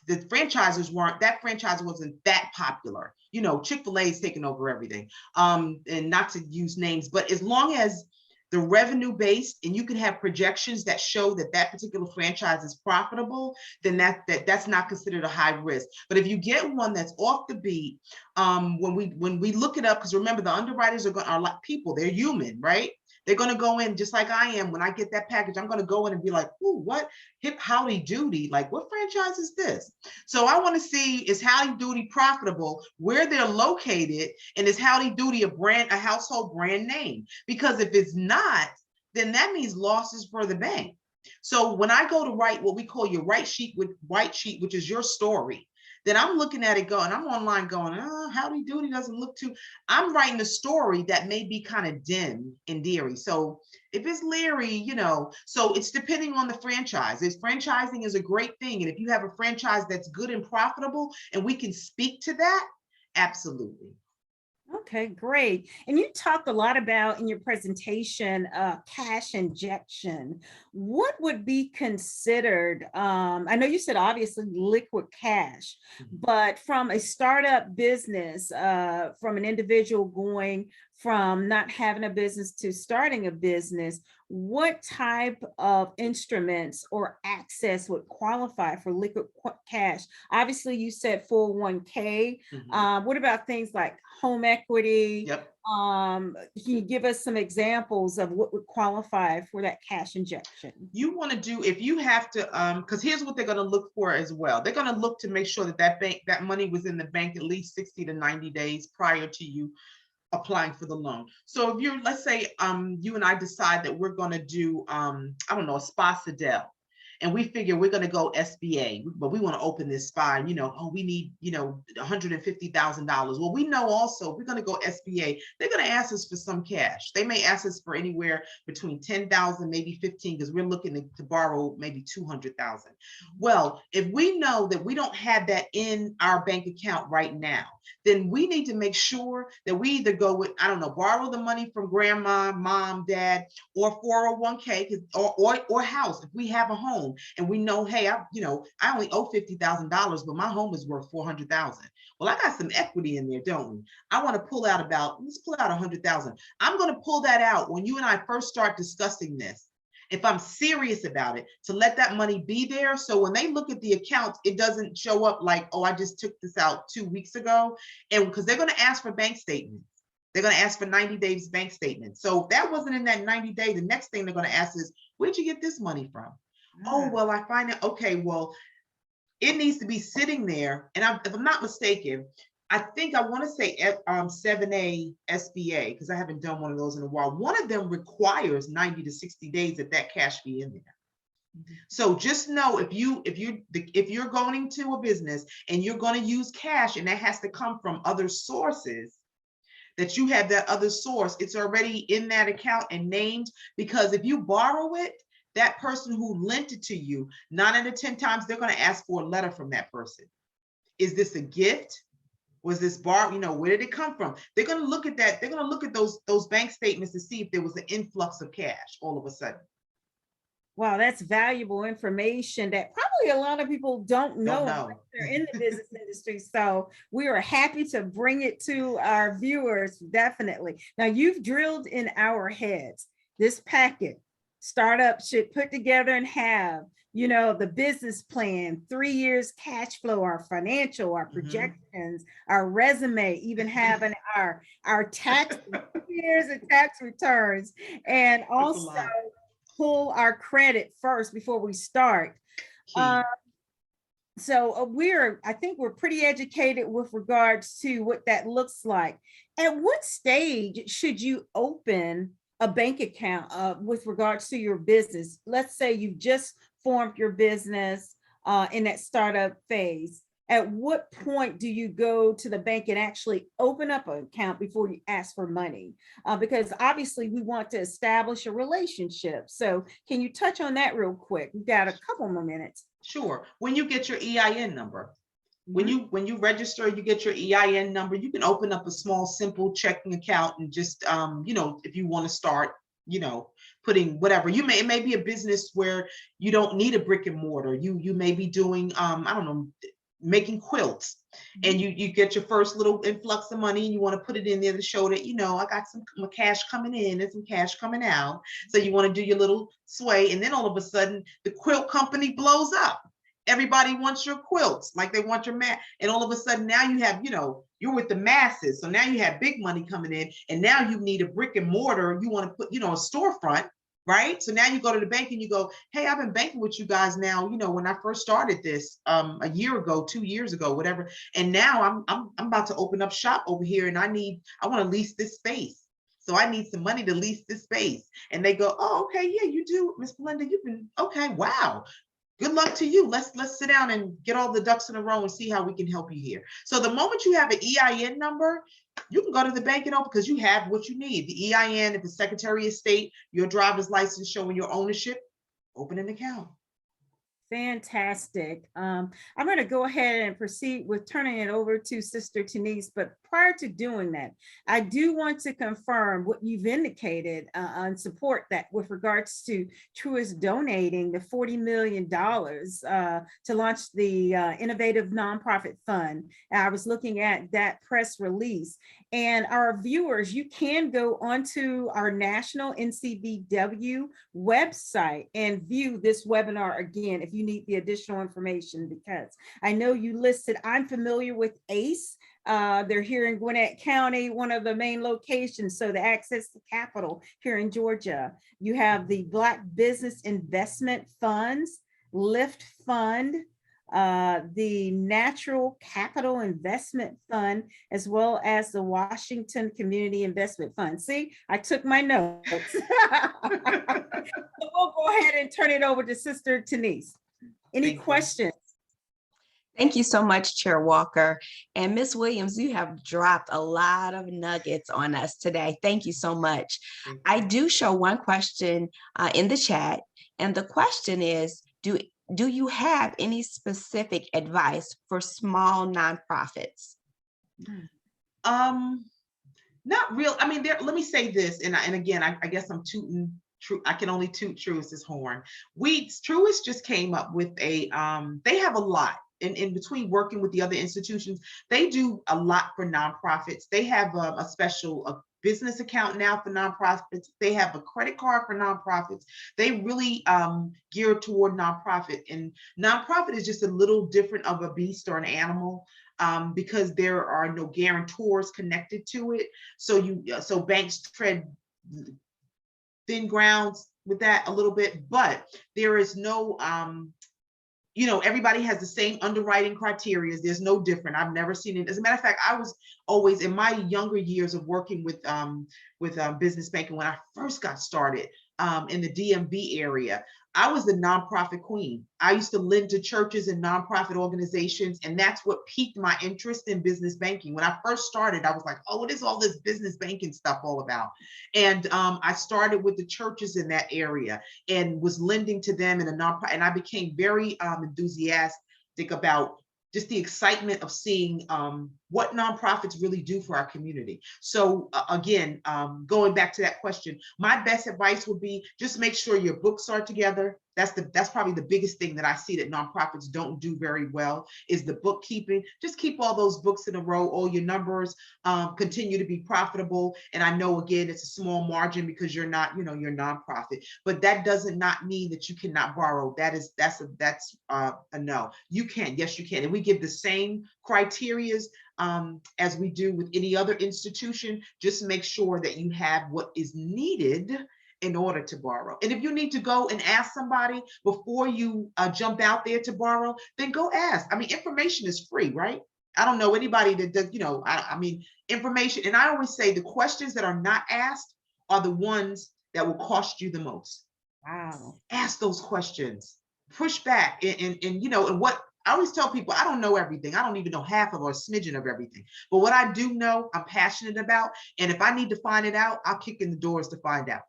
[SPEAKER 1] the franchises that franchise wasn't that popular. Chick-fil-A is taking over everything. And not to use names, but as long as the revenue based and you can have projections that show that particular franchise is profitable, then that's not considered a high risk. But if you get one that's off the beat, when we look it up, because remember, the underwriters are like people, they're human, right? They're going to go in just like I am. When I get that package, I'm going to go in and be like, "Ooh, what? Howdy Doody? Like, what franchise is this?" So I want to see, is Howdy Doody profitable, where they're located, and is Howdy Doody a household brand name? Because if it's not, then that means losses for the bank. So when I go to write what we call your white sheet, which is your story, then I'm looking at it going, I'm online going, oh, Howdy Doody doesn't look too, I'm writing a story that may be kind of dim and deary. So if it's leery, so it's depending on the franchise. Franchising is a great thing. And if you have a franchise that's good and profitable and we can speak to that, absolutely.
[SPEAKER 4] Okay, great. And you talked a lot about in your presentation, cash injection. What would be considered, I know you said obviously liquid cash, but from a startup business, from an individual going from not having a business to starting a business, what type of instruments or access would qualify for liquid cash? Obviously, you said 401k. What about things like home equity?
[SPEAKER 1] Yep.
[SPEAKER 4] Can you give us some examples of what would qualify for that cash injection?
[SPEAKER 1] You want to do, if you have to, because here's what they're going to look for as well. They're going to look to make sure that money was in the bank at least 60 to 90 days prior to you applying for the loan. So if let's say you and I decide that we're going to do, I don't know, a spa Sedell. and we figure we're going to go SBA, but we want to open this fine, oh, we need, $150,000. Well, we know also we're going to go SBA, they're going to ask us for some cash. They may ask us for anywhere between 10,000, maybe 15, because we're looking to borrow maybe 200,000. Well, if we know that we don't have that in our bank account right now, then we need to make sure that we either go with, I don't know, borrow the money from grandma, mom, dad, or 401k, or house. If we have a home and we know, hey, I only owe $50,000, but my home is worth 400,000. Well, I got some equity in there, don't we? I want to let's pull out 100,000. I'm going to pull that out when you and I first start discussing this. If I'm serious about it, to let that money be there. So when they look at the accounts, it doesn't show up like, oh, I just took this out 2 weeks ago. And because they're going to ask for bank statements. They're going to ask for 90 days bank statements. So if that wasn't in that 90 day, the next thing they're going to ask is, where'd you get this money from? Oh, well, I find it. Okay, well, it needs to be sitting there. And if I'm not mistaken, I think I want to say 7A SBA, because I haven't done one of those in a while. One of them requires 90 to 60 days that cash be in there. So just know if you're going into a business and you're going to use cash, and that has to come from other sources, that you have that other source, it's already in that account and named, because if you borrow it, that person who lent it to you, 9 out of 10 times, they're going to ask for a letter from that person. Is this a gift? Was this where did it come from? They're going to look at that. They're going to look at those bank statements to see if there was an influx of cash all of a sudden.
[SPEAKER 4] Wow, that's valuable information that probably a lot of people don't know. Unless they're in the business industry. So we are happy to bring it to our viewers, definitely. Now, you've drilled in our heads this packet. Startup should put together and have, the business plan, 3 years cash flow, our financial, our projections, our resume, even having our tax years and tax returns, and also pull our credit first before we start. So I think we're pretty educated with regards to what that looks like. At what stage should you open a bank account with regards to your business? Let's say you've just formed your business in that startup phase. At what point do you go to the bank and actually open up an account before you ask for money? Because obviously we want to establish a relationship. So can you touch on that real quick? We've got a couple more minutes.
[SPEAKER 1] Sure. When you get your EIN number, when you register, you get your EIN number, you can open up a small, simple checking account and just, if you want to start, putting whatever, it may be a business where you don't need a brick and mortar. You may be doing, I don't know, making quilts, and you get your first little influx of money and you want to put it in there to show that, I got some cash coming in and some cash coming out. So you want to do your little sway, and then all of a sudden the quilt company blows up. Everybody wants your quilts like they want your mat. And all of a sudden now you have, you're with the masses. So now you have big money coming in, and now you need a brick and mortar. You want to put, a storefront, right? So now you go to the bank and you go, hey, I've been banking with you guys now, when I first started this a year ago, 2 years ago, whatever. And now I'm about to open up shop over here, and I want to lease this space. So I need some money to lease this space. And they go, oh, okay, yeah, you do, Miss Belinda, you've been, okay, wow. Good luck to you. Let's sit down and get all the ducks in a row and see how we can help you here. So the moment you have an EIN number, you can go to the bank and open, because you have what you need. The EIN, if it's Secretary of State, your driver's license showing your ownership, open an account.
[SPEAKER 4] Fantastic. I'm going to go ahead and proceed with turning it over to Sister Denise. But prior to doing that, I do want to confirm what you've indicated and support that with regards to Truist donating the $40 million to launch the Innovative Nonprofit Fund. I was looking at that press release. And our viewers, you can go onto our national NCBW website and view this webinar again if you need the additional information, because I know you listed, I'm familiar with ACE. They're here in Gwinnett County, one of the main locations. So the access to capital here in Georgia. You have the Black Business Investment Funds, Lift Fund, the Natural Capital Investment Fund, as well as the Washington Community Investment Fund. See, I took my notes. We'll go ahead and turn it over to Sister Denise. Any
[SPEAKER 1] Thank you.
[SPEAKER 4] questions?
[SPEAKER 5] Thank you so much, Chair Walker. And Ms. Williams, you have dropped a lot of nuggets on us today. Thank you so much.
[SPEAKER 1] Thank you.
[SPEAKER 5] I do show one question in the chat, and the question is, do you have any specific advice for small nonprofits?
[SPEAKER 1] Not real. I mean, let me say this, and again, I guess I'm tooting true. I can only toot Truist's horn. Truist just came up with a, they have a lot. In between working with the other institutions, they do a lot for nonprofits. They have a special business account now for nonprofits. They have a credit card for nonprofits. They really gear toward nonprofit, and nonprofit is just a little different of a beast or an animal because there are no guarantors connected to it. So banks tread thin grounds with that a little bit, but there is no everybody has the same underwriting criteria. There's no different. I've never seen it. As a matter of fact, I was always in my younger years of working with business banking when I first got started in the DMV area. I was the nonprofit queen. I used to lend to churches and nonprofit organizations, and that's what piqued my interest in business banking. When I first started, I was like, oh, what is all this business banking stuff all about? And I started with the churches in that area and was lending to them in a nonprofit, and I became very enthusiastic about just the excitement of seeing what nonprofits really do for our community. So again, going back to that question, my best advice would be just make sure your books are together. That's probably the biggest thing that I see that nonprofits don't do very well is the bookkeeping. Just keep all those books in a row, all your numbers, continue to be profitable. And I know, again, it's a small margin because you're not, you're nonprofit, but that doesn't not mean that you cannot borrow. That's a no. You can, yes, you can. And we give the same criterias as we do with any other institution. Just make sure that you have what is needed in order to borrow. And if you need to go and ask somebody before you jump out there to borrow, then go ask. I mean, information is free, right? I don't know anybody that does, I mean, information. And I always say the questions that are not asked are the ones that will cost you the most.
[SPEAKER 4] Wow.
[SPEAKER 1] Ask those questions, push back. And what I always tell people, I don't know everything. I don't even know half of or a smidgen of everything. But what I do know, I'm passionate about. And if I need to find it out, I'll kick in the doors to find out.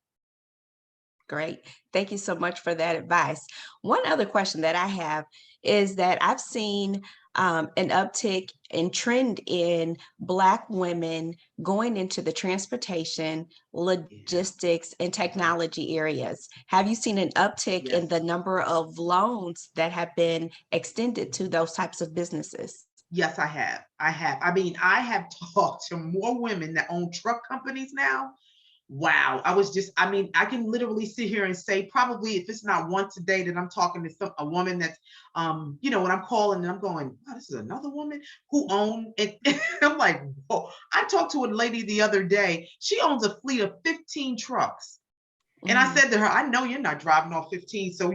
[SPEAKER 5] Great. Thank you so much for that advice. One other question that I have is that I've seen an uptick in trend in Black women going into the transportation, logistics, and technology areas. Have you seen an uptick in the number of loans that have been extended to those types of businesses?
[SPEAKER 1] Yes, I have. I mean, I have talked to more women that own truck companies now. Wow. I can literally sit here and say, probably if it's not once a day that I'm talking to a woman that's, when I'm calling and I'm going, oh, this is another woman who owns it. I'm like, whoa. I talked to a lady the other day. She owns a fleet of 15 trucks. And I said to her, I know you're not driving all 15. So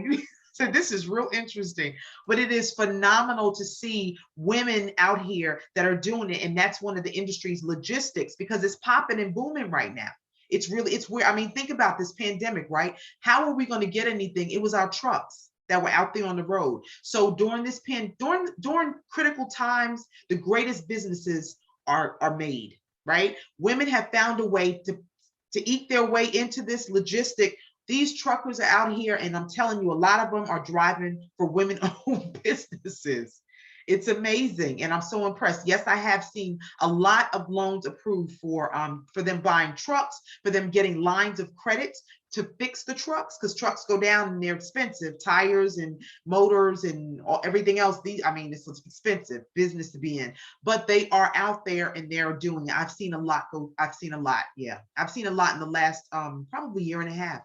[SPEAKER 1] so this is real interesting, but it is phenomenal to see women out here that are doing it. And that's one of the industries, logistics, because it's popping and booming right now. It's weird. I mean, think about this pandemic, right? How are we going to get anything? It was our trucks that were out there on the road. So during this during critical times, the greatest businesses are made, right? Women have found a way to eat their way into this logistic. These truckers are out here, and I'm telling you, a lot of them are driving for women-owned businesses. It's amazing, and I'm so impressed. Yes, I have seen a lot of loans approved for them buying trucks, for them getting lines of credit to fix the trucks, because trucks go down and they're expensive, tires and motors and everything else. It's expensive business to be in, but they are out there and they're doing it. I've seen a lot. Yeah, I've seen a lot in the last probably year and a half.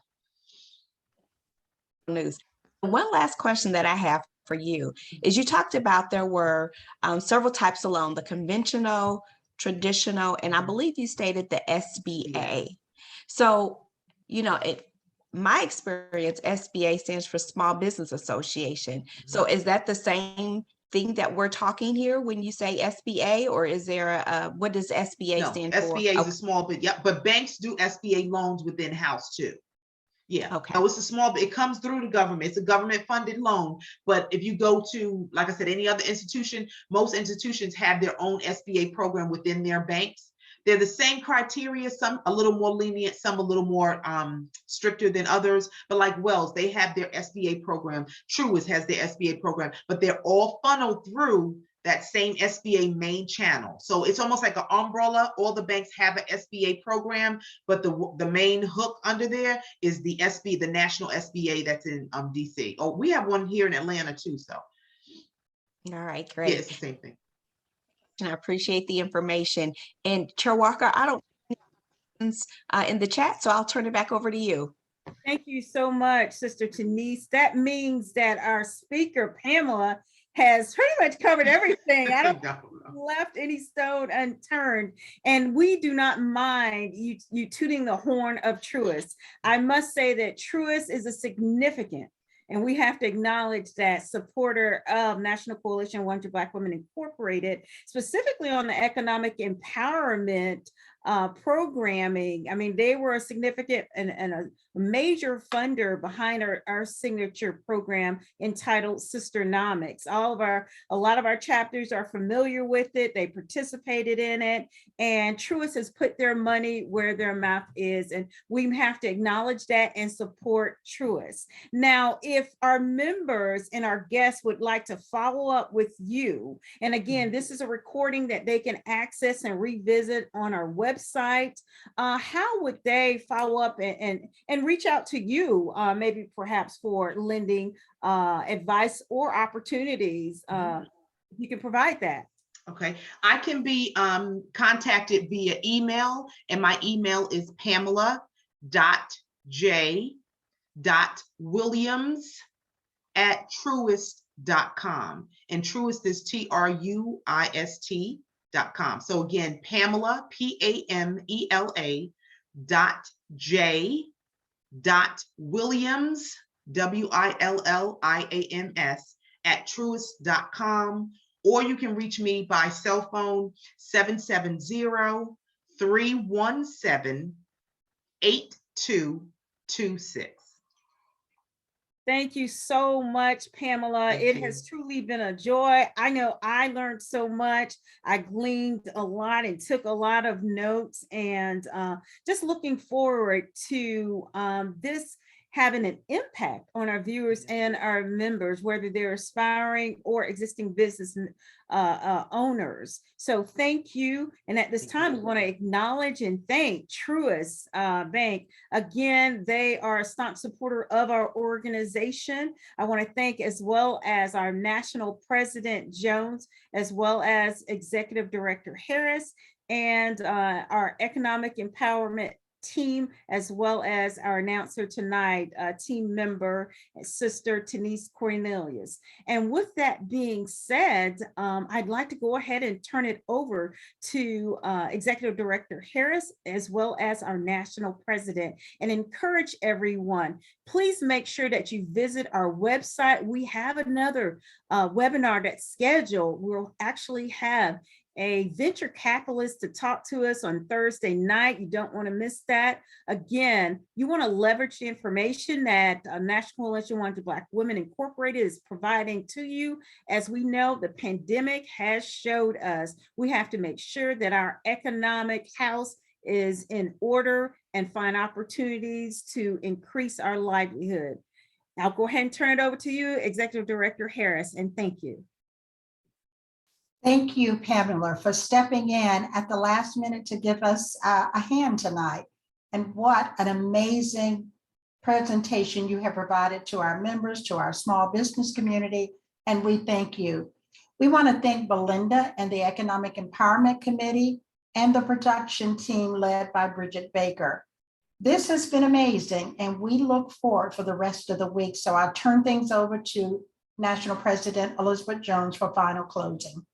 [SPEAKER 5] News. One last question that I have for you is, you talked about there were several types of loan, the conventional, traditional, and I believe you stated the SBA. So, my experience, SBA stands for Small Business Association. So is that the same thing that we're talking here when you say SBA, or is there what does SBA
[SPEAKER 1] No,
[SPEAKER 5] stand for?
[SPEAKER 1] SBA is
[SPEAKER 5] Okay.
[SPEAKER 1] a small bit, yeah, but banks do SBA loans within house too. Yeah,
[SPEAKER 5] Okay.
[SPEAKER 1] no, it's a small, it comes through the government. It's a government funded loan. But if you go to, like I said, any other institution, most institutions have their own SBA program within their banks. They're the same criteria, some a little more lenient, some a little more stricter than others. But like Wells, they have their SBA program. Truist has their SBA program, but they're all funneled through that same SBA main channel. So it's almost like an umbrella. All the banks have an SBA program, but the main hook under there is the the national SBA that's in DC. Oh, we have one here in Atlanta too. So
[SPEAKER 5] All right,
[SPEAKER 1] yeah,
[SPEAKER 5] great.
[SPEAKER 1] it's the same thing.
[SPEAKER 5] And I appreciate the information. And Chair Walker, I don't in the chat, so I'll turn it back over to you.
[SPEAKER 4] Thank you so much, Sister Denise. That means that our speaker, Pamela, has pretty much covered everything. I don't left any stone unturned. And we do not mind you tooting the horn of Truist. I must say that Truist is a significant, and we have to acknowledge that, supporter of National Coalition 100 Black Women Incorporated, specifically on the economic empowerment programming. I mean, they were a significant and a major funder behind our signature program entitled Sisternomics. A lot of our chapters are familiar with it. They participated in it, and Truist has put their money where their mouth is, and we have to acknowledge that and support Truist. Now, if our members and our guests would like to follow up with you, and again, this is a recording that they can access and revisit on our website, how would they follow up and reach out to you, maybe perhaps for lending advice or opportunities? You can provide that.
[SPEAKER 1] Okay, I can be contacted via email, and my email is pamela.j.williams@truist.com, and Truist is TRUIST.com. So again, Pamela, PAMELA .j.williams, WILLIAMS @truist.com, or you can reach me by cell phone 770-317-8226.
[SPEAKER 4] Thank you so much, Pamela.
[SPEAKER 1] Thank
[SPEAKER 4] it
[SPEAKER 1] you.
[SPEAKER 4] has truly been a joy. I know I learned so much. I gleaned a lot and took a lot of notes, and just looking forward to this having an impact on our viewers and our members, whether they're aspiring or existing business owners. So thank you. And at this time, we want to acknowledge and thank Truist Bank. Again, they are a staunch supporter of our organization. I want to thank, as well as our National President Jones, as well as Executive Director Harris, and our Economic Empowerment team, as well as our announcer tonight, team member, Sister Denise Cornelius. And with that being said, I'd like to go ahead and turn it over to Executive Director Harris, as well as our National President, and encourage everyone, please make sure that you visit our website. We have another webinar that's scheduled. We'll actually have a venture capitalist to talk to us on Thursday night. You don't want to miss that. Again, you want to leverage the information that National Coalition 100 Black Women Incorporated is providing to you. As we know, the pandemic has showed us we have to make sure that our economic house is in order and find opportunities to increase our livelihood. I'll go ahead and turn it over to you, Executive Director Harris, and thank you.
[SPEAKER 2] Thank you, Pamela, for stepping in at the last minute to give us a hand tonight. And what an amazing presentation you have provided to our members, to our small business community, and we thank you. We want to thank Belinda and the Economic Empowerment Committee and the production team led by Bridget Baker. This has been amazing, and we look forward for the rest of the week. So I'll turn things over to National President Elizabeth Jones for final closing.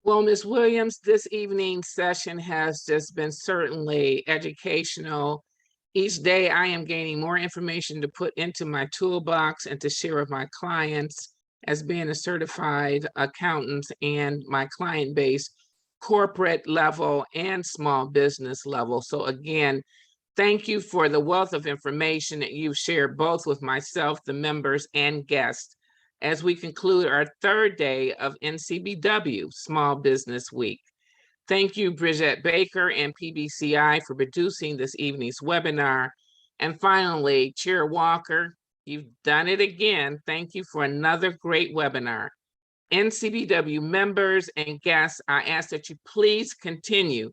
[SPEAKER 3] Well, Ms. Williams, this evening's session has just been certainly educational. Each day I am gaining more information to put into my toolbox and to share with my clients as being a certified accountant and my client base, corporate level and small business level. So again, thank you for the wealth of information that you've shared both with myself, the members, and guests as we conclude our third day of NCBW Small Business Week. Thank you, Bridget Baker and PBCI for producing this evening's webinar. And finally, Chair Walker, you've done it again. Thank you for another great webinar. NCBW members and guests, I ask that you please continue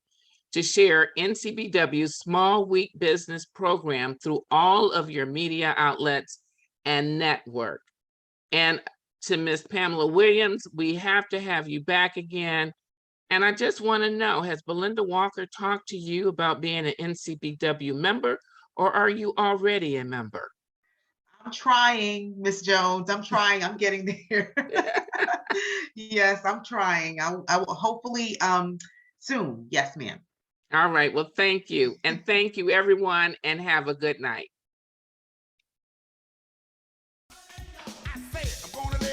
[SPEAKER 3] to share NCBW's Small Week Business Program through all of your media outlets and network. And to Ms. Pamela Williams, we have to have you back again. And I just want to know, has Belinda Walker talked to you about being an NCBW member, or are you already a member?
[SPEAKER 1] I'm trying, Miss Jones. I'm trying. I'm getting there. Yes, I'm trying. I will hopefully soon. Yes, ma'am.
[SPEAKER 3] All right. Well, thank you. And thank you, everyone, and have a good night.
[SPEAKER 6] I say, I'm gonna